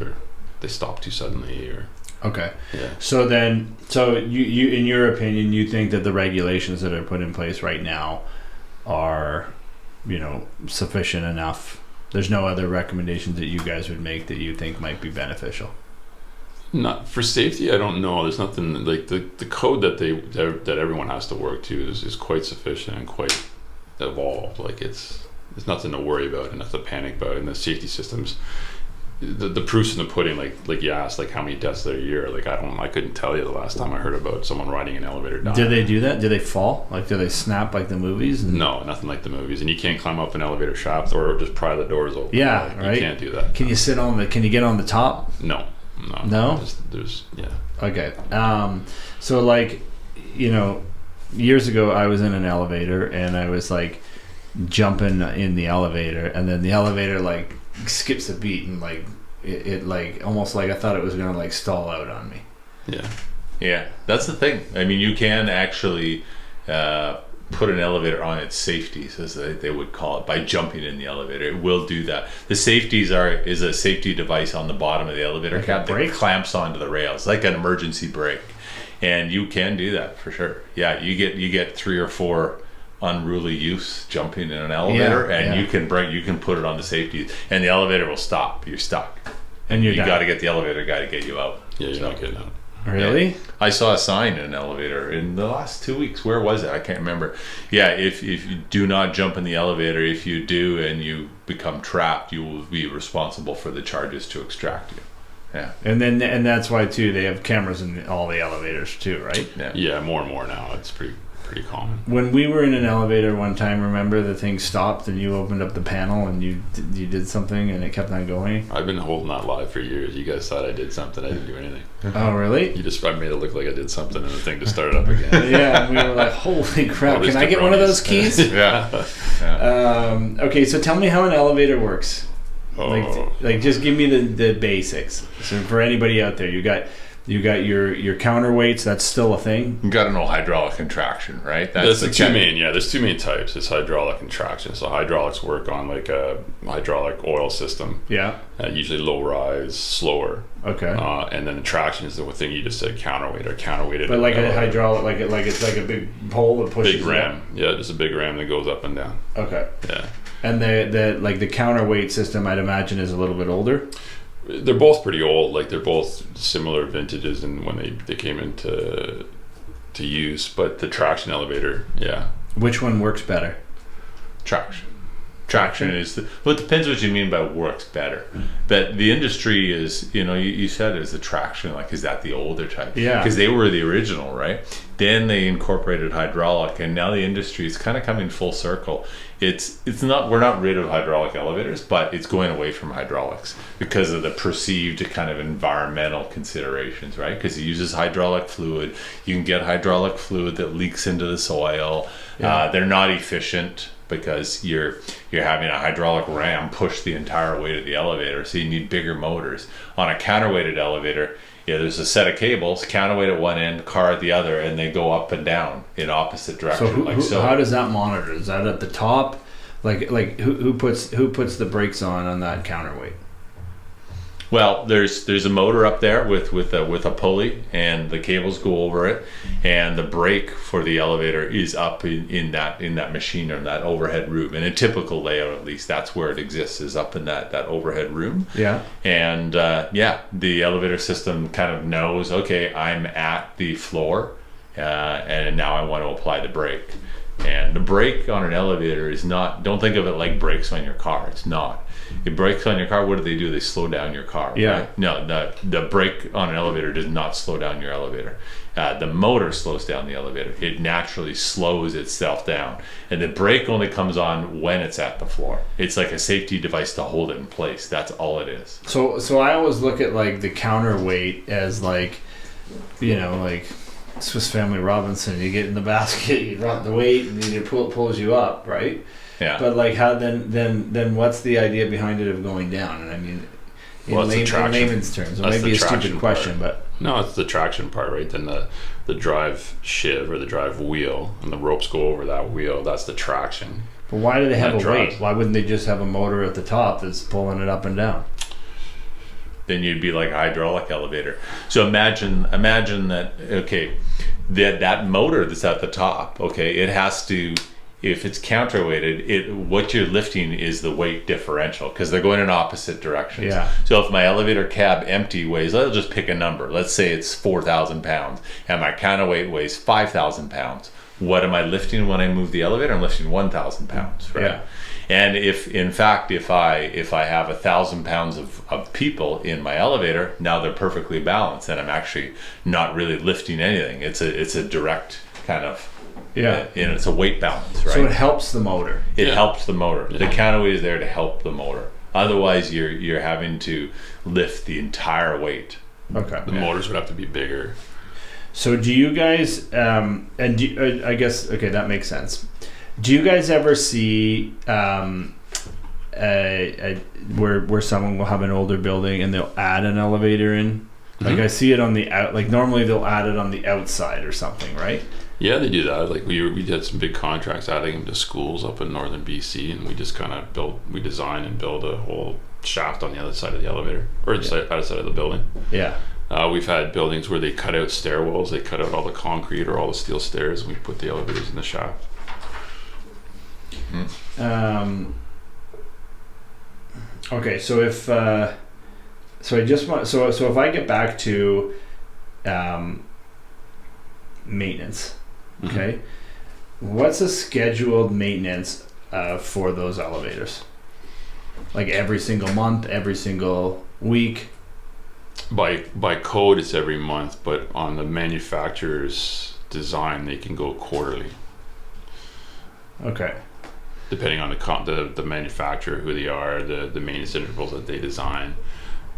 Speaker 3: they stop too suddenly or...
Speaker 1: Okay.
Speaker 3: Yeah.
Speaker 1: So you in your opinion, you think that the regulations that are put in place right now are, sufficient enough? There's no other recommendations that you guys would make that you think might be beneficial?
Speaker 3: Not for safety. I don't know. There's nothing like the code that everyone has to work to is quite sufficient and quite evolved. Like there's nothing to worry about and nothing to panic about. And the safety systems, the proof's in the pudding. Like you asked, like how many deaths there a year. Like I couldn't tell you the last time I heard about someone riding an elevator down.
Speaker 1: Do they do that? Do they fall? Like do they snap like the movies?
Speaker 3: No, nothing like the movies. And you can't climb up an elevator shaft or just pry the doors open.
Speaker 1: Yeah, right.
Speaker 3: You can't do that.
Speaker 1: Can you sit on can you get on the top?
Speaker 3: No.
Speaker 1: No?
Speaker 3: There's yeah.
Speaker 1: Okay. So years ago I was in an elevator and I was like, jumping in the elevator, and then the elevator like skips a beat, and like it like almost like I thought it was gonna like stall out on me.
Speaker 2: Yeah, that's the thing. I mean, you can actually put an elevator on its safeties, as they would call it, by jumping in the elevator. It will do that. The safeties is a safety device on the bottom of the elevator
Speaker 1: Like
Speaker 2: cap
Speaker 1: a brake?
Speaker 2: that clamps onto the rails, like an emergency brake. And you can do that for sure. Yeah, you get 3 or 4 unruly youths jumping in an elevator, and you can put it on the safety, and the elevator will stop. You're stuck,
Speaker 1: And
Speaker 2: you got to get the elevator guy to get you out.
Speaker 3: Yeah, you're not getting out.
Speaker 1: Really?
Speaker 2: Yeah. I saw a sign in an elevator in the last 2 weeks. Where was it? I can't remember. Yeah, if you do not jump in the elevator, if you do and you become trapped, you will be responsible for the charges to extract you. Yeah.
Speaker 1: And that's why too they have cameras in all the elevators too, right?
Speaker 3: Yeah, more and more now. It's pretty common.
Speaker 1: When we were in an elevator one time, remember the thing stopped and you opened up the panel and you did something and it kept on going?
Speaker 3: I've been holding that live for years. You guys thought I did something. I didn't do anything.
Speaker 1: Oh, really?
Speaker 3: I made it look like I did something and the thing just started up again.
Speaker 1: Yeah, and we were like, holy crap, can I get one of those keys?
Speaker 2: Yeah.
Speaker 1: Okay, so tell me how an elevator works.
Speaker 3: Oh.
Speaker 1: Like just give me the basics. So for anybody out there, you got your counterweights. That's still a thing.
Speaker 2: You got to know hydraulic contraction, right?
Speaker 3: There's two main types. It's hydraulic and traction. So hydraulics work on like a hydraulic oil system.
Speaker 1: Yeah.
Speaker 3: Usually low rise, slower.
Speaker 1: Okay.
Speaker 3: And then the traction is the thing you just said, counterweight or counterweighted.
Speaker 1: But like a hydraulic, like it's like a big pole that pushes.
Speaker 3: Big ram. Yeah, just a big ram that goes up and down.
Speaker 1: Okay.
Speaker 3: Yeah.
Speaker 1: And the counterweight system, I'd imagine, is a little bit older.
Speaker 3: They're both pretty old. Like they're both similar vintages, and when they came into use. But the traction elevator, yeah.
Speaker 1: Which one works better?
Speaker 2: Traction is well, it depends what you mean by works better. But the industry is, you said is the traction, like, is that the older type?
Speaker 1: Yeah.
Speaker 2: Because they were the original, right? Then they incorporated hydraulic, and now the industry is kind of coming full circle. We're not rid of hydraulic elevators, but it's going away from hydraulics because of the perceived kind of environmental considerations, right? Because it uses hydraulic fluid. You can get hydraulic fluid that leaks into the soil.
Speaker 1: Yeah.
Speaker 2: They're not efficient because you're having a hydraulic ram push the entire weight of the elevator, so you need bigger motors. On a counterweighted elevator, there's a set of cables, counterweight at one end, car at the other, and they go up and down in opposite direction.
Speaker 1: So how does that monitor? Is that at the top? Like who puts the brakes on that counterweight?
Speaker 2: Well, there's a motor up there with a pulley, and the cables go over it, and the brake for the elevator is up in that machine or that overhead room. In a typical layout, at least, that's where it exists, is up in that overhead room.
Speaker 1: Yeah.
Speaker 2: And the elevator system kind of knows, okay, I'm at the floor, and now I want to apply the brake. And the brake on an elevator is not, don't think of it like brakes on your car. It's not. It brakes on your car. What do? They slow down your car.
Speaker 1: Yeah.
Speaker 2: Right? No, the brake on an elevator does not slow down your elevator. The motor slows down the elevator. It naturally slows itself down. And the brake only comes on when it's at the floor. It's like a safety device to hold it in place. That's all it is.
Speaker 1: So I always look at like the counterweight as like, like Swiss Family Robinson. You get in the basket, you drop the weight, and then it pulls you up, right?
Speaker 2: Yeah.
Speaker 1: But like how then what's the idea behind it of going down? And I mean, in layman's terms, it might be a stupid question, but
Speaker 3: no, it's the traction part, right? Then the drive shiv or the drive wheel, and the ropes go over that wheel. That's the traction.
Speaker 1: But why do they have a
Speaker 3: drives.
Speaker 1: weight? Why wouldn't they just have a motor at the top that's pulling it up and down?
Speaker 2: Then you'd be like a hydraulic elevator. So imagine that, okay, that motor that's at the top, okay, it has to, if it's counterweighted, what you're lifting is the weight differential because they're going in opposite directions.
Speaker 1: Yeah.
Speaker 2: So if my elevator cab empty weighs, I'll just pick a number. Let's say it's 4,000 pounds and my counterweight weighs 5,000 pounds. What am I lifting when I move the elevator? I'm lifting 1,000 pounds, right?
Speaker 1: Yeah.
Speaker 2: And if I have 1,000 pounds of people in my elevator, now they're perfectly balanced, and I'm actually not really lifting anything. It's a direct kind of it's a weight balance, right?
Speaker 1: So it helps the motor.
Speaker 2: It helps the motor.
Speaker 3: Yeah.
Speaker 2: The counterweight is there to help the motor. Otherwise, you're having to lift the entire weight.
Speaker 1: Okay.
Speaker 3: The motors would have to be bigger.
Speaker 1: So do you guys I guess, okay, that makes sense. Do you guys ever see where someone will have an older building and they'll add an elevator in? Like I see it on the out. Like normally they'll add it on the outside or something, right?
Speaker 3: Yeah, they do that. Like we did some big contracts adding them to schools up in northern BC, and we just kind of design and build a whole shaft on the other side of the elevator or the other side of the building.
Speaker 1: Yeah.
Speaker 3: We've had buildings where they cut out stairwells, they cut out all the concrete or all the steel stairs, and we put the elevators in the shaft.
Speaker 1: Okay, so if if I get back to maintenance, okay, what's a scheduled maintenance for those elevators? Like every single month, every single week?
Speaker 3: By code, it's every month, but on the manufacturer's design, they can go quarterly. Okay. Depending on the manufacturer, who they are, the maintenance intervals that they design.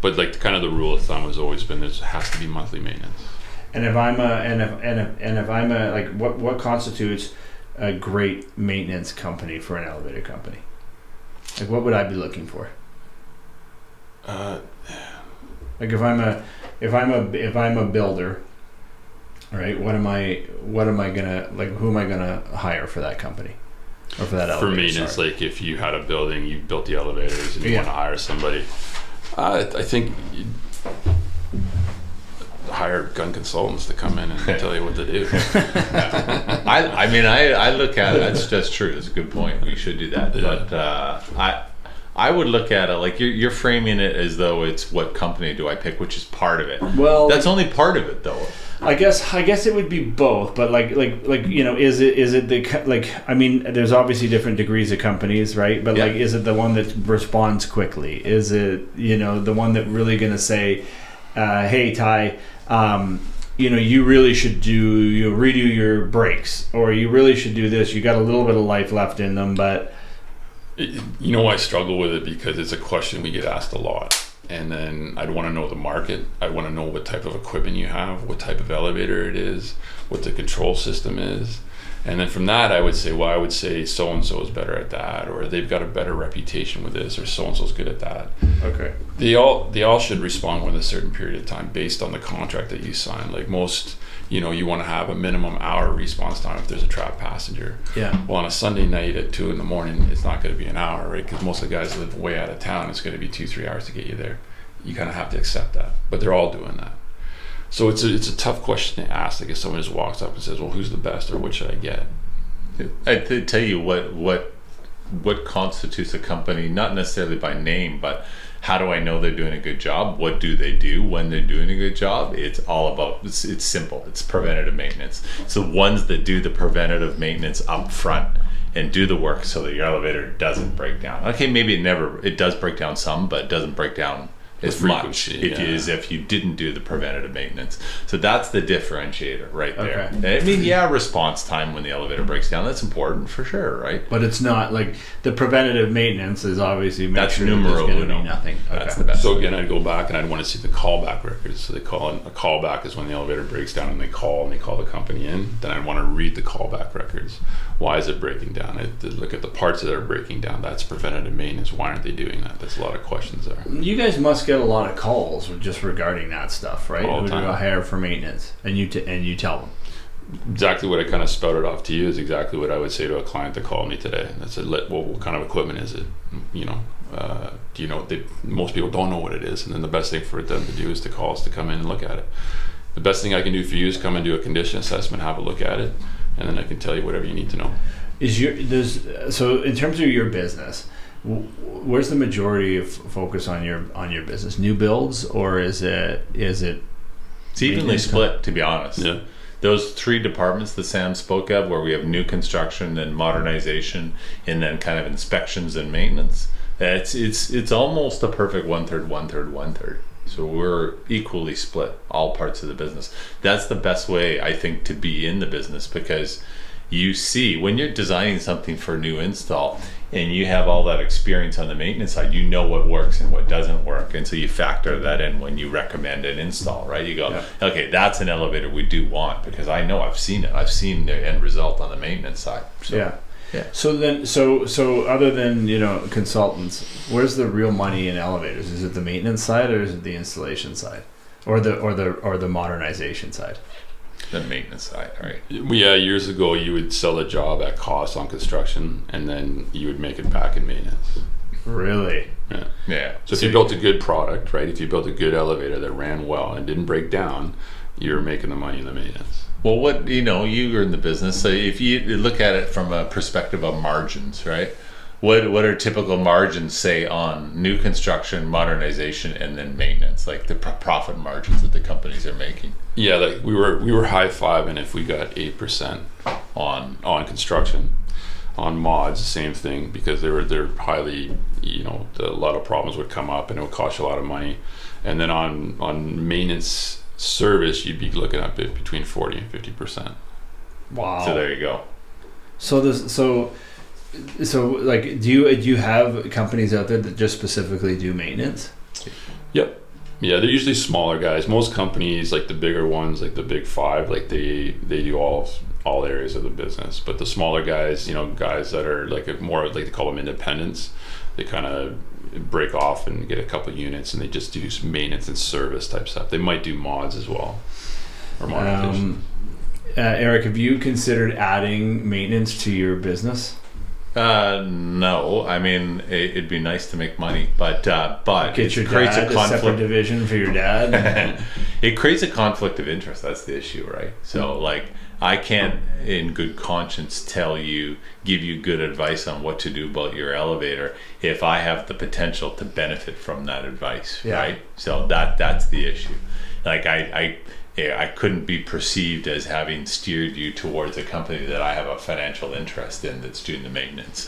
Speaker 3: But like kind of the rule of thumb has always been there has to be monthly maintenance.
Speaker 1: And if I'm like what constitutes a great maintenance company for an elevator company? Like what would I be looking for? Like if I'm a builder, right? What am I gonna like? Who am I gonna hire for that company or for that elevator?
Speaker 3: For maintenance, like if you had a building, you built the elevators, and you want to hire somebody, I think you'd hire Gunn Consultants to come in and tell you what to do.
Speaker 2: I look at it. That's true. It's a good point. We should do that. Yeah. But I would look at it like you're framing it as though it's what company do I pick, which is part of it. Well, that's only part of it, though.
Speaker 1: I guess it would be both, but like you know, is it the like? I mean, there's obviously different degrees of companies, right? But like, is it the one that responds quickly? Is it the one that really gonna say, "Hey, Ty, you really should redo your brakes, or you really should do this. You got a little bit of life left in them, but."
Speaker 3: I struggle with it because it's a question we get asked a lot. And then I'd want to know the market. I want to know what type of equipment you have, what type of elevator it is, what the control system is. And then from that, I would say so-and-so is better at that, or they've got a better reputation with this, or so-and-so's good at that.
Speaker 1: Okay.
Speaker 3: They all should respond within a certain period of time based on the contract that you sign. Like most, you want to have a minimum hour response time if there's a trapped passenger.
Speaker 1: Yeah.
Speaker 3: Well, on a Sunday night at 2 a.m, it's not going to be an hour, right? Because most of the guys live way out of town. It's going to be 2-3 hours to get you there. You kind of have to accept that, but they're all doing that. So it's a tough question to ask. Like if someone just walks up and says, "Well, who's the best, or what should I get?"
Speaker 2: I'd tell you what constitutes a company, not necessarily by name, but how do I know they're doing a good job? What do they do when they're doing a good job? It's all about, it's simple. It's preventative maintenance. It's the ones that do the preventative maintenance up front and do the work so that your elevator doesn't break down. Okay, maybe it does break down some, but it doesn't break down as much as if you didn't do the preventative maintenance. So that's the differentiator right there. Okay. I mean, response time when the elevator breaks down, that's important for sure, right?
Speaker 1: But it's not like the preventative maintenance is obviously
Speaker 2: that's numero uno.
Speaker 1: Nothing. Okay.
Speaker 3: That's the best. So again, I'd go back and I'd want to see the callback records. So they call it a callback is when the elevator breaks down and they call the company in. Then I'd want to read the callback records. Why is it breaking down? I'd look at the parts that are breaking down. That's preventative maintenance. Why aren't they doing that? That's a lot of questions there.
Speaker 1: You guys must get a lot of calls just regarding that stuff, right?
Speaker 3: All the time.
Speaker 1: Who do I hire for maintenance? And you tell them.
Speaker 3: Exactly what I kind of spouted off to you is exactly what I would say to a client that called me today. And I said, well, what kind of equipment is it? Do you know? Most people don't know what it is. And then the best thing for them to do is to call us to come in and look at it. The best thing I can do for you is come and do a condition assessment, have a look at it, and then I can tell you whatever you need to know.
Speaker 1: So in terms of your business, where's the majority of focus on your business? New builds, or is it?
Speaker 2: It's evenly split, to be honest.
Speaker 3: Yeah.
Speaker 2: Those three departments that Sam spoke of, where we have new construction and modernization, and then kind of inspections and maintenance. It's almost a perfect 1/3, 1/3, 1/3. So we're equally split, all parts of the business. That's the best way, I think, to be in the business, because you see when you're designing something for a new install and you have all that experience on the maintenance side, you know what works and what doesn't work, and so you factor that in when you recommend an install, right? You go, okay, that's an elevator we do want, because I know I've seen it. I've seen the end result on the maintenance side. So.
Speaker 1: Yeah. So other than consultants, where's the real money in elevators? Is it the maintenance side or is it the installation side, or the modernization side?
Speaker 2: The maintenance side, right?
Speaker 3: Yeah, years ago you would sell a job at cost on construction, and then you would make it back in maintenance.
Speaker 1: Really?
Speaker 3: Yeah. So if you built a good product, right? If you built a good elevator that ran well and didn't break down, you're making the money in the maintenance.
Speaker 2: Well, what you're in the business, so if you look at it from a perspective of margins, right? What are typical margins, say, on new construction, modernization, and then maintenance, like the profit margins that the companies are making?
Speaker 3: Yeah, like we were high-fiving if we got 8% on construction. On mods, same thing, because they're highly, a lot of problems would come up and it would cost you a lot of money. And then on maintenance service, you'd be looking at between 40 and 50%.
Speaker 1: Wow.
Speaker 2: So there you go.
Speaker 1: So like, do you have companies out there that just specifically do maintenance?
Speaker 3: Yep. Yeah, they're usually smaller guys. Most companies, like the bigger ones, like the big five, like they do all areas of the business. But the smaller guys, guys that are like more, like they call them independents, they kind of break off and get a couple units and they just do maintenance and service type stuff. They might do mods as well, or modernization.
Speaker 1: Eric, have you considered adding maintenance to your business?
Speaker 2: No, I mean it'd be nice to make money, but
Speaker 1: get your dad a separate division for your dad.
Speaker 2: It creates a conflict of interest. That's the issue, right? So like, I can't, in good conscience, give you good advice on what to do about your elevator if I have the potential to benefit from that advice, right? So that's the issue. Like I couldn't be perceived as having steered you towards a company that I have a financial interest in that's doing the maintenance.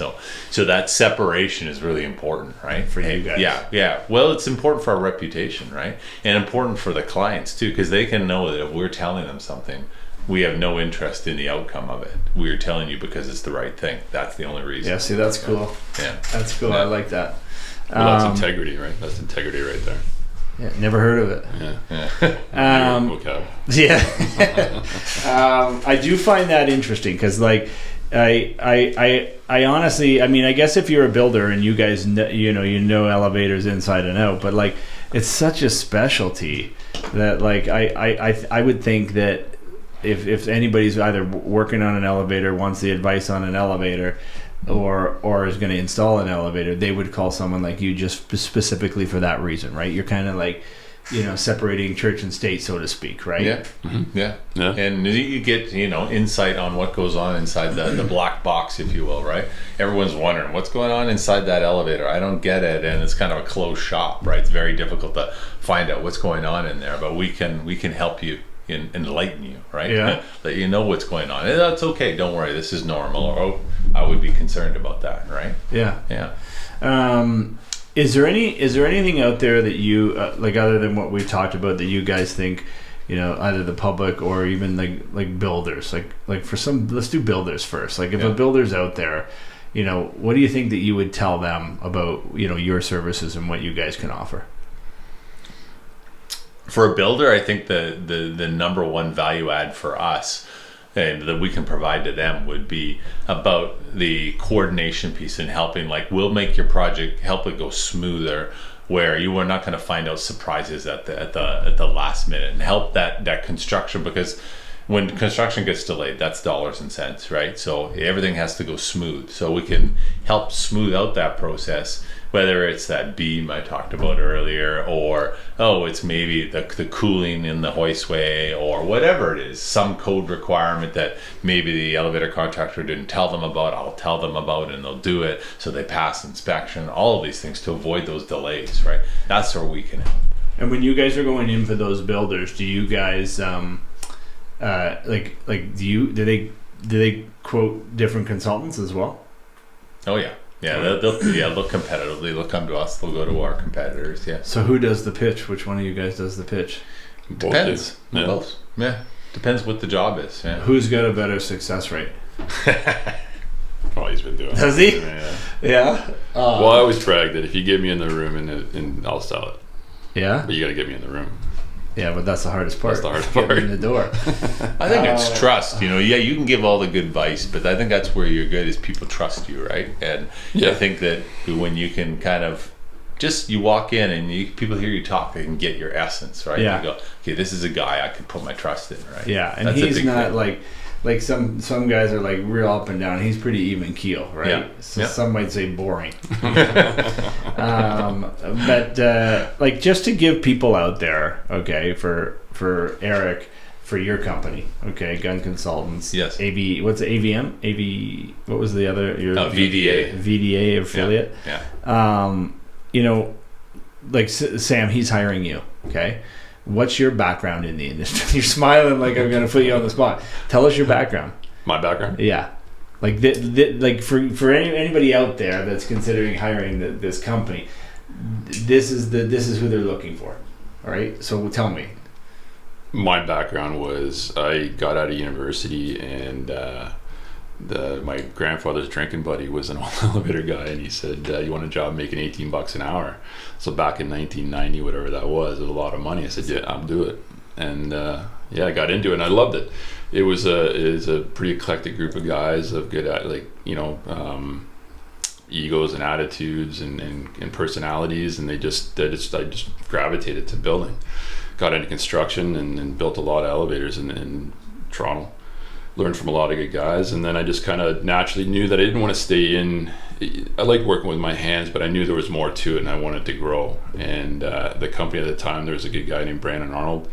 Speaker 2: So that separation is really important, right?
Speaker 1: For you guys.
Speaker 2: Yeah. Well, it's important for our reputation, right? And important for the clients too, because they can know that if we're telling them something, we have no interest in the outcome of it. We're telling you because it's the right thing. That's the only reason.
Speaker 1: Yeah, see, that's cool.
Speaker 2: Yeah.
Speaker 1: That's cool.
Speaker 2: Yeah.
Speaker 1: I like that.
Speaker 3: Well, that's integrity, right? That's integrity right there.
Speaker 1: Yeah, never heard of it.
Speaker 3: Yeah.
Speaker 1: I do find that interesting because, like, I honestly, I mean, I guess if you're a builder and you guys know elevators inside and out, but like, it's such a specialty that, like, I would think that if anybody's either working on an elevator, wants the advice on an elevator, or is going to install an elevator, they would call someone like you just specifically for that reason, right? You're kind of like, separating church and state, so to speak, right?
Speaker 2: Yeah. Mm-hmm. Yeah. And you get, insight on what goes on inside the black box, if you will, right? Everyone's wondering what's going on inside that elevator. I don't get it, and it's kind of a closed shop, right? It's very difficult to find out what's going on in there, but we can help you. Enlighten you, right?
Speaker 1: Yeah.
Speaker 2: Let you know what's going on. That's okay. Don't worry. This is normal. Or I would be concerned about that, right?
Speaker 1: Yeah.
Speaker 2: Yeah.
Speaker 1: Is there anything out there that you like, other than what we've talked about, that you guys think, either the public or even like builders, like for some, let's do builders first. Like if a builder's out there, what do you think that you would tell them about your services and what you guys can offer?
Speaker 2: For a builder, I think the number one value add for us and that we can provide to them would be about the coordination piece and helping, like, we'll make your project, help it go smoother, where you are not going to find out surprises at the last minute, and help that construction, because when construction gets delayed, that's dollars and cents, right? So everything has to go smooth. So we can help smooth out that process, whether it's that beam I talked about earlier, or it's maybe the cooling in the hoistway, or whatever it is, some code requirement that maybe the elevator contractor didn't tell them about, I'll tell them about, and they'll do it so they pass inspection, all of these things to avoid those delays, right? That's where we can help.
Speaker 1: And when you guys are going in for those builders, do you guys do they quote different consultants as well?
Speaker 2: Oh yeah. They'll look competitively. They'll come to us. They'll go to our competitors. Yeah.
Speaker 1: So who does the pitch? Which one of you guys does the pitch?
Speaker 2: Depends. Both. Yeah. Depends what the job is. Yeah.
Speaker 1: Who's got a better success rate?
Speaker 3: Oh, he's been doing.
Speaker 1: Does he?
Speaker 3: Yeah. Well, I always brag that if you get me in the room and I'll sell it.
Speaker 1: Yeah.
Speaker 3: But you got to get me in the room.
Speaker 1: Yeah, but that's the hardest part.
Speaker 3: That's the hardest
Speaker 1: getting
Speaker 3: part.
Speaker 1: in the door.
Speaker 2: I think it's trust. You know, yeah, you can give all the good advice, but I think that's where you're good is people trust you, right? And I think that when you can kind of just you walk in and people hear you talk, they can get your essence, right?
Speaker 1: Yeah.
Speaker 2: You go, okay, this is a guy I can put my trust in, right?
Speaker 1: Yeah, and
Speaker 2: That's a
Speaker 1: he's
Speaker 2: big
Speaker 1: not
Speaker 2: thing.
Speaker 1: like some guys are like real up and down. He's pretty even keel, right?
Speaker 2: Yeah.
Speaker 1: So
Speaker 2: Yeah.
Speaker 1: some might say boring. But like just to give people out there, okay, for Eric, for your company, okay, Gunn Consultants.
Speaker 2: Yes.
Speaker 1: AV. What's the AVM? AV. What was the other? Your
Speaker 2: VDA.
Speaker 1: VDA affiliate.
Speaker 2: Yeah.
Speaker 1: You know, like Sam, he's hiring you. Okay. What's your background in the industry? You're smiling like I'm going to put you on the spot. Tell us your background.
Speaker 3: My background?
Speaker 1: Yeah. Like like for anybody out there that's considering hiring this company, this is who they're looking for. All right. So tell me.
Speaker 3: My background was I got out of university and my grandfather's drinking buddy was an old elevator guy, and he said, you want a job making $18 an hour? So back in 1990, whatever that was a lot of money. I said, yeah, I'll do it. And I got into it and I loved it. It was a pretty eclectic group of guys of good egos and attitudes and personalities, and I just gravitated to building. Got into construction and built a lot of elevators in Toronto. Learned from a lot of good guys, and then I just kind of naturally knew that I didn't want to stay in. I like working with my hands, but I knew there was more to it and I wanted to grow. And the company at the time, there was a good guy named Brandon Arnold.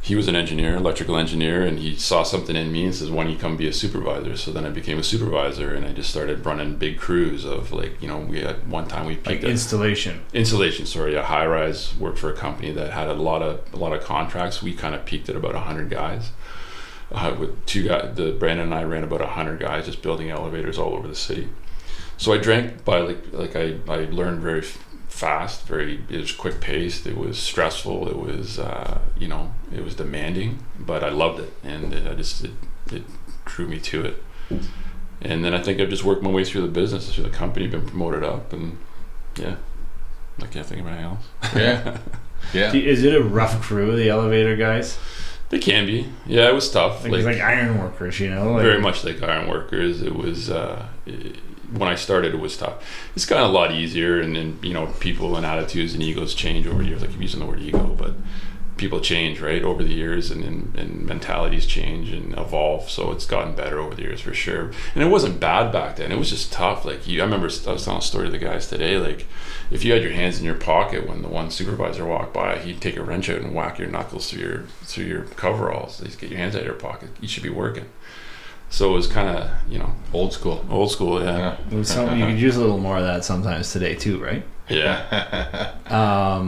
Speaker 3: He was an engineer, electrical engineer, and he saw something in me and says, why don't you come be a supervisor? So then I became a supervisor, and I just started running big crews of we had one time we peaked
Speaker 1: installation,
Speaker 3: high rise. Worked for a company that had a lot of contracts. We kind of peaked at about 100 guys. With two guys, Brandon and I ran about 100 guys just building elevators all over the city. So I drank by I learned very fast, it was quick paced, it was stressful, it was it was demanding, but I loved it, and it drew me to it. And then I think I've just worked my way through the business, through the company, been promoted up, and I can't think of anything else.
Speaker 2: Yeah.
Speaker 1: Is it a rough crew, the elevator guys?
Speaker 3: They can be. Yeah, it was tough.
Speaker 1: Like iron workers,
Speaker 3: very much like iron workers. It was when I started, it was tough. It's gotten a lot easier, and then people and attitudes and egos change over the years. I keep using the word ego, but people change, right, over the years, and mentalities change and evolve. So it's gotten better over the years for sure. And it wasn't bad back then. It was just tough. I remember I was telling a story to the guys today. Like, if you had your hands in your pocket when the one supervisor walked by, he'd take a wrench out and whack your knuckles through your coveralls. Just get your hands out of your pocket. You should be working. So it was kind of
Speaker 2: old school.
Speaker 3: Old school, yeah.
Speaker 1: You could use a little more of that sometimes today too, right?
Speaker 3: Yeah.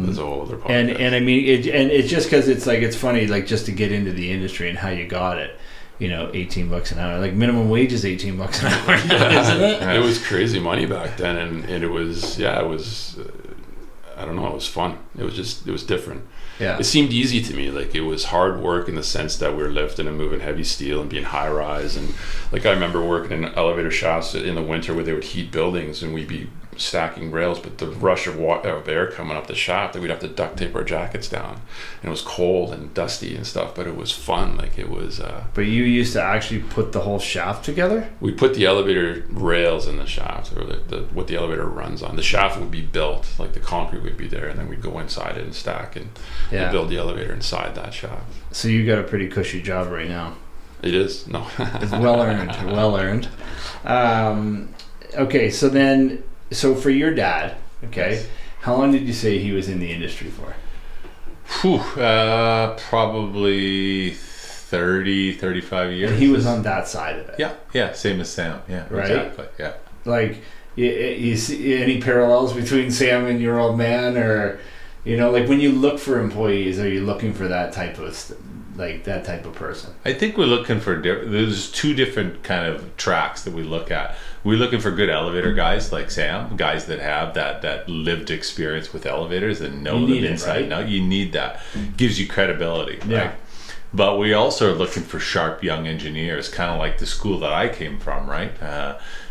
Speaker 3: Those older podcasts.
Speaker 1: And I mean, it's just because it's funny, like, just to get into the industry and how you got it. $18 an hour. Like, minimum wage is $18 an hour, isn't it?
Speaker 3: It was crazy money back then, and it was I don't know, it was fun. It was different.
Speaker 1: Yeah.
Speaker 3: It seemed easy to me. Like, it was hard work in the sense that we were lifting and moving heavy steel and being high rise, and I remember working in elevator shafts in the winter where they would heat buildings and we'd be stacking rails, but the rush of air coming up the shaft, that we'd have to duct tape our jackets down, and it was cold and dusty and stuff, but it was fun. It was
Speaker 1: but you used to actually put the whole shaft together?
Speaker 3: We put the elevator rails in the shaft, or what the elevator runs on. The shaft would be built, like the concrete would be there, and then we'd go inside it and stack and build the elevator inside that shaft. So
Speaker 1: you got a pretty cushy job right now.
Speaker 3: It is. No.
Speaker 1: It's well earned. Okay, so for your dad, okay, yes. How long did you say he was in the industry for?
Speaker 2: Probably 30, 35 years.
Speaker 1: And he was on that side of it.
Speaker 2: Yeah, same as Sam. Yeah,
Speaker 1: right?
Speaker 2: Exactly. Yeah.
Speaker 1: Like, you see any parallels between Sam and your old man, or like when you look for employees, are you looking for that type of person?
Speaker 2: I think we're looking for there's two different kind of tracks that we look at. We're looking for good elevator guys like Sam, guys that have that lived experience with elevators and know them inside and out. You need that. Gives you credibility, right?
Speaker 1: Yeah.
Speaker 2: But we also are looking for sharp young engineers, kind of like the school that I came from, right?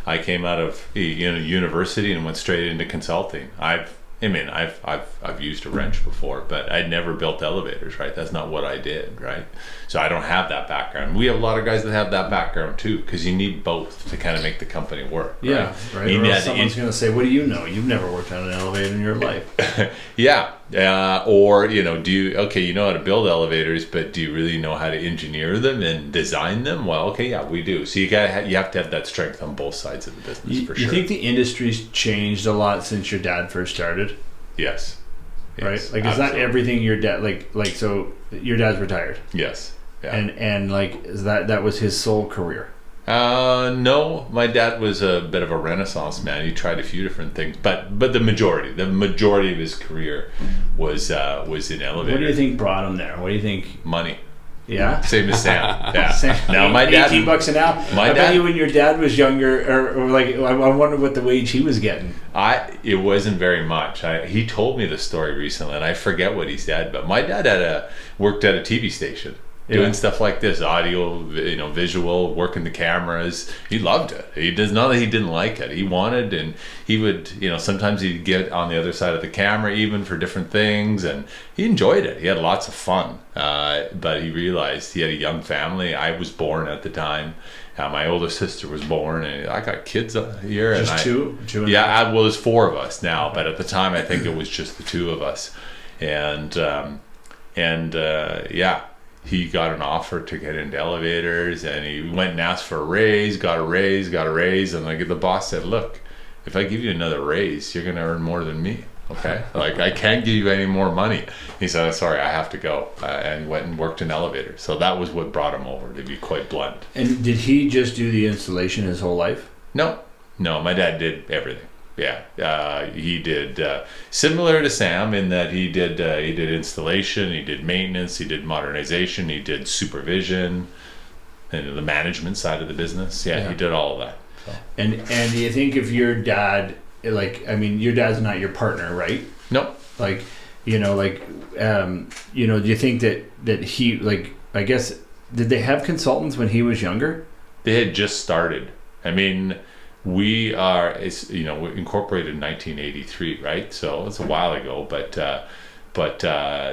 Speaker 2: I came out of university and went straight into consulting. I've I mean, I've used a wrench before, but I'd never built elevators, right? That's not what I did, right? So I don't have that background. We have a lot of guys that have that background too, because you need both to kind of make the company work.
Speaker 1: Yeah, right.
Speaker 2: You
Speaker 1: Or
Speaker 2: need
Speaker 1: else someone's going to say, "What do you know? You've never worked on an elevator in your life."
Speaker 2: Yeah. Or, you know, you know how to build elevators, but do you really know how to engineer them and design them? Well, okay, yeah, we do. So you have to have that strength on both sides of the business, for sure.
Speaker 1: You think the industry's changed a lot since your dad first started?
Speaker 2: Yes.
Speaker 1: Right?
Speaker 2: Yes,
Speaker 1: Like, is that everything your dad, so your dad's retired?
Speaker 2: Yes. Yeah.
Speaker 1: And like, is that was his sole career?
Speaker 2: No, my dad was a bit of a Renaissance man. He tried a few different things, but the majority of his career was in elevators.
Speaker 1: What do you think brought him there? What do you think?
Speaker 2: Money.
Speaker 1: Yeah.
Speaker 2: Same as Sam. Yeah.
Speaker 1: Same.
Speaker 2: Now my dad,
Speaker 1: $18 an hour.
Speaker 2: My
Speaker 1: I
Speaker 2: dad,
Speaker 1: bet you when your dad was younger, or like, I wonder what the wage he was getting.
Speaker 2: It wasn't very much. He told me the story recently, and I forget what he said. But my dad worked at a TV station. Doing stuff like this, audio, visual, working the cameras. He loved it. He does not that he didn't like it. He wanted, and he would, sometimes he'd get on the other side of the camera even for different things, and he enjoyed it. He had lots of fun. But he realized he had a young family. I was born at the time. My older sister was born, and I got kids here.
Speaker 1: Just two?
Speaker 2: Yeah, well, there's four of us now, but at the time I think it was just the two of us. And he got an offer to get into elevators, and he went and asked for a raise, got a raise, and like the boss said, "Look, if I give you another raise, you're going to earn more than me, okay? Like, I can't give you any more money." He said, "Sorry, I have to go," and he went and worked in elevators. So that was what brought him over, to be quite blunt.
Speaker 1: And did he just do the installation his whole life?
Speaker 2: No, my dad did everything. Yeah, he did similar to Sam in that he did installation, he did maintenance, he did modernization, he did supervision, and the management side of the business. Yeah. He did all of that. So.
Speaker 1: And do you think if your dad, your dad's not your partner, right?
Speaker 2: No.
Speaker 1: Do you think that he, I guess, did they have consultants when he was younger?
Speaker 2: They had just started. I mean, we are, we incorporated in 1983, right? So it's a while ago, but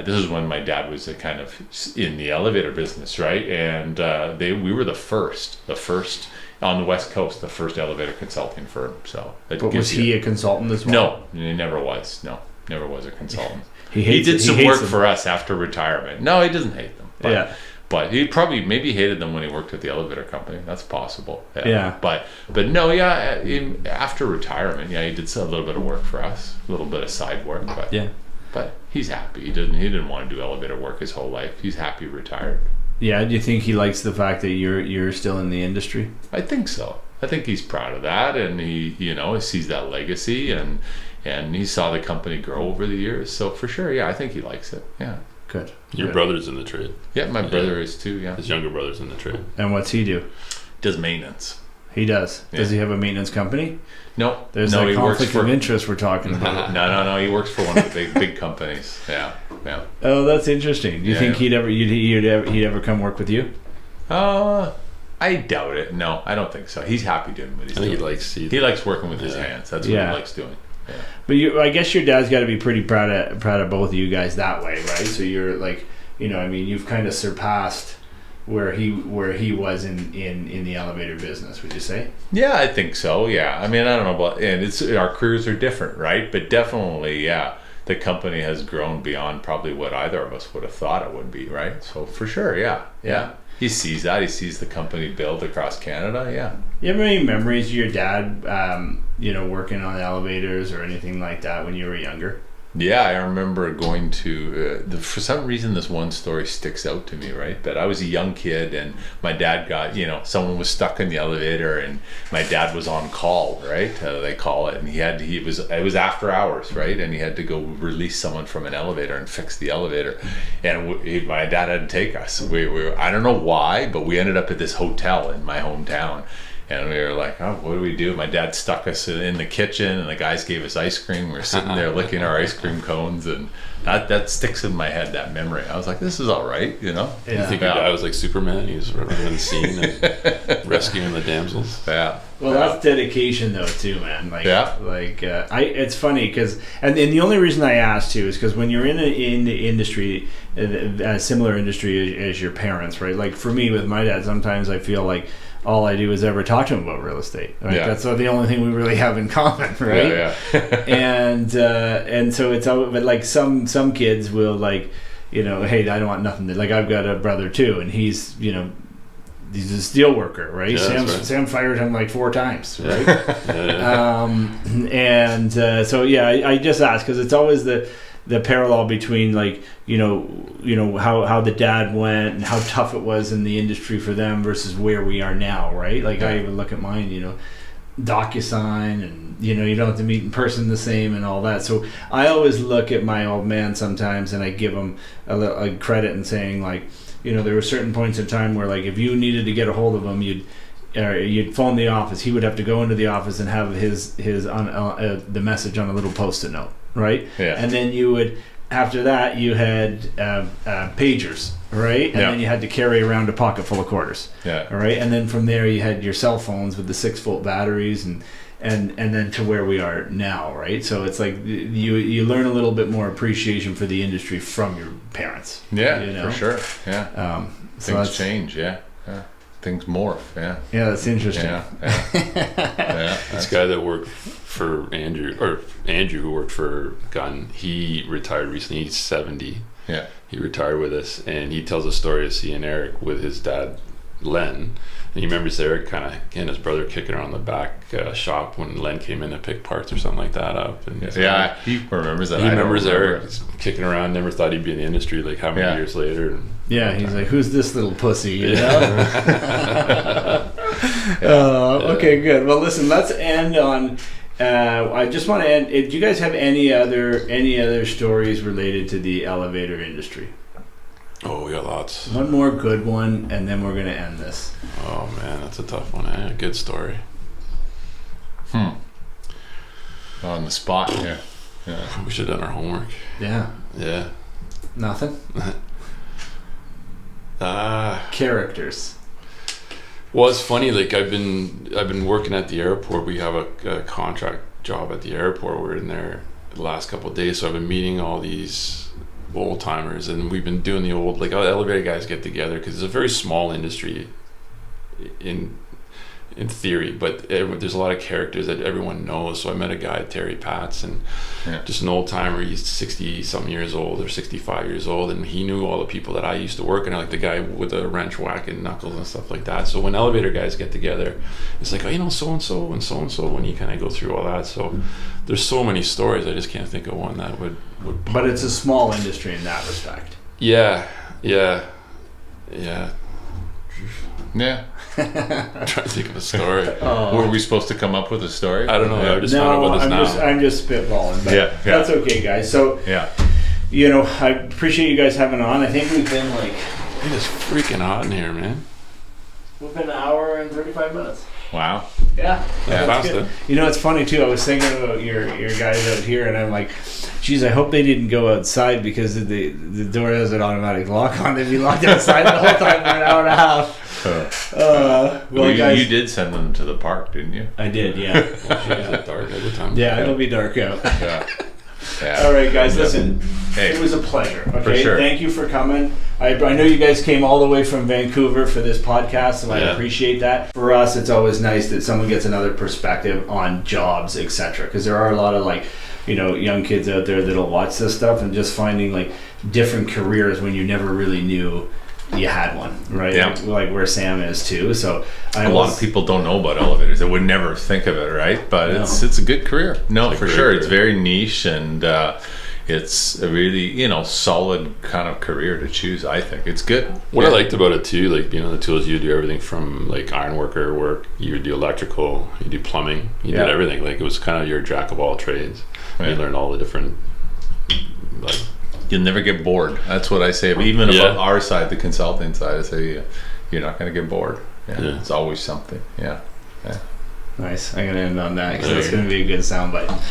Speaker 2: this is when my dad was kind of in the elevator business, right? And we were the first on the West Coast, the first elevator consulting firm. So, but
Speaker 1: was he a consultant as well?
Speaker 2: No, he never was. No, never was a consultant.
Speaker 1: He
Speaker 2: did some work for us after retirement. No, he doesn't hate them. But he probably maybe hated them when he worked at the elevator company. That's possible.
Speaker 1: Yeah.
Speaker 2: But no, after retirement, he did a little bit of work for us, a little bit of side work. But he's happy. He didn't want to do elevator work his whole life. He's happy retired.
Speaker 1: Yeah. Do you think he likes the fact that you're still in the industry?
Speaker 2: I think so. I think he's proud of that, and he sees that legacy, and he saw the company grow over the years. So for sure, I think he likes it. Yeah.
Speaker 1: Good.
Speaker 3: Your brother's in the trade.
Speaker 2: Yeah, my brother is too. Yeah,
Speaker 3: his younger brother's in the trade.
Speaker 1: And what's he do?
Speaker 2: Does maintenance.
Speaker 1: He does. Yeah. Does he have a maintenance company?
Speaker 2: No.
Speaker 1: There's a conflict of interest we're talking about.
Speaker 2: No. He works for one of the big companies. Yeah.
Speaker 1: Oh, that's interesting. Do you think he'd ever come work with you?
Speaker 2: I doubt it. No, I don't think so. He's happy doing what he's doing. He likes working with his hands. That's what he likes doing. Yeah. But
Speaker 1: I guess your dad's got to be pretty proud of both of you guys that way, right? So you're like, you've kind of surpassed where he was in the elevator business. Would you say?
Speaker 2: Yeah, I think so. Yeah, I mean, I don't know about, and our careers are different, right? But definitely, the company has grown beyond probably what either of us would have thought it would be, right? So for sure, yeah. He sees that. He sees the company build across Canada. Yeah.
Speaker 1: You have any memories of your dad, working on elevators or anything like that when you were younger?
Speaker 2: Yeah, I remember going to, for some reason this one story sticks out to me, right? But I was a young kid and my dad got, someone was stuck in the elevator and my dad was on call, right? They call it. And it was after hours, right? And he had to go release someone from an elevator and fix the elevator. And my dad had to take us. I don't know why, but we ended up at this hotel in my hometown. And we were like, oh, what do we do? My dad stuck us in the kitchen, and the guys gave us ice cream. We were sitting there licking our ice cream cones, and that sticks in my head, that memory. I was like, this is all right, you know?
Speaker 3: Yeah. You think your dad was like Superman? He was running the scene and rescuing the damsels?
Speaker 2: Yeah.
Speaker 1: Well, that's dedication, though, too, man. Like, it's funny because, and the only reason I asked too is because when you're in the industry, a similar industry as your parents, right? Like for me with my dad, sometimes I feel like all I do is ever talk to him about real estate. Right? Yeah. That's the only thing we really have in common, right? Yeah. and so it's but like some kids will like, you know, hey, I don't want nothing to, like I've got a brother too, and he's he's a steel worker, right?
Speaker 3: Yeah,
Speaker 1: Sam fired him like 4 times, right?
Speaker 3: Yeah.
Speaker 1: So yeah, I just asked because it's always the parallel between like you know how the dad went and how tough it was in the industry for them versus where we are now, right? Like I even look at mine, you know, DocuSign, and you know you don't have to meet in person the same and all that. So I always look at my old man sometimes and I give him a credit in saying like, you know, there were certain points in time where like if you needed to get a hold of him, you'd phone the office. He would have to go into the office and have his the message on a little Post-it note, right?
Speaker 2: Yeah.
Speaker 1: And then you would, after that, you had pagers, right? And then you had to carry around a pocket full of quarters.
Speaker 2: Yeah.
Speaker 1: All right. And then from there, you had your cell phones with the 6-volt batteries, and then to where we are now, right? So it's like you learn a little bit more appreciation for the industry from your parents.
Speaker 2: Yeah,
Speaker 1: you know?
Speaker 2: for sure. Yeah. Things change. Yeah. Things morph. Yeah.
Speaker 1: Yeah, that's interesting.
Speaker 2: Yeah.
Speaker 3: This guy that worked for Andrew who worked for Gunn, he retired recently. He's 70.
Speaker 2: Yeah.
Speaker 3: He retired with us, and he tells a story of seeing Eric with his dad, Len. And he remembers Eric kind of and his brother kicking around the back shop when Len came in to pick parts or something like that up. And
Speaker 2: he remembers that.
Speaker 3: He remembers Eric kicking around. Never thought he'd be in the industry. Like how many years later? And
Speaker 1: he's like, "Who's this little pussy?" You know. Okay, good. Well, listen. Let's end on. I just want to end. Do you guys have any other stories related to the elevator industry?
Speaker 3: Oh, we got lots.
Speaker 1: One more good one, and then we're going to end this.
Speaker 3: Oh, man, that's a tough one. Good story.
Speaker 2: On the spot here. Yeah.
Speaker 3: We should have done our homework.
Speaker 1: Yeah.
Speaker 3: Yeah.
Speaker 1: Nothing? Characters.
Speaker 3: Well, it's funny. Like I've been working at the airport. We have a contract job at the airport. We're in there the last couple of days, so I've been meeting all these old timers, and we've been doing the old like elevator guys get together because it's a very small industry in theory, but there's a lot of characters that everyone knows. So I met a guy, Terry Patz, and just an old timer. He's 60 something years old or 65 years old, and he knew all the people that I used to work, and like the guy with the wrench whacking knuckles and stuff like that. So when elevator guys get together, it's like, oh, you know, so and so and so and so, when you kind of go through all that. So there's so many stories. I just can't think of one that would
Speaker 1: But it's a small industry in that respect.
Speaker 3: Yeah. I'm trying to think of a story.
Speaker 2: Were we supposed to come up with a story?
Speaker 3: I don't know. I just found out about this now.
Speaker 1: I'm just spitballing. But that's okay, guys. So you know, I appreciate you guys having on. I think we've been like,
Speaker 3: it is freaking hot in here, man.
Speaker 1: We've been an hour and 35 minutes.
Speaker 2: Wow.
Speaker 1: Yeah.
Speaker 3: That's good.
Speaker 1: You know, it's funny too. I was thinking about your guys out here, and I'm like, geez, I hope they didn't go outside because the door has an automatic lock on. They'd be locked outside the whole time for an hour and a half.
Speaker 2: Well, guys, you did send them to the park, didn't you?
Speaker 1: I did, yeah.
Speaker 3: It's dark every time.
Speaker 1: Yeah, it'll be dark out.
Speaker 2: Yeah.
Speaker 1: All right, guys, listen. It was a pleasure. Okay,
Speaker 2: for sure.
Speaker 1: Thank you for coming. I know you guys came all the way from Vancouver for this podcast, and I appreciate that. For us, it's always nice that someone gets another perspective on jobs, etc. Because there are a lot of like, you know, young kids out there that'll watch this stuff and just finding like different careers when you never really knew you had one, right?
Speaker 2: Yeah.
Speaker 1: Like where Sam is too. So
Speaker 2: a lot of people don't know about elevators. They would never think of it, right? But it's a good career. No, for sure. It's very niche, and it's a really, you know, solid kind of career to choose. I think it's good.
Speaker 3: What I liked about it too, like, you know, the tools, you do everything from like ironworker work, you do electrical, you do plumbing, you did everything. Like it was kind of your jack of all trades. You learned all the different, like,
Speaker 2: you'll never get bored. That's what I say. Even about our side, the consulting side, I say you're not going to get bored. It's always something.
Speaker 1: Nice. I'm gonna end on that because that's gonna be a good soundbite.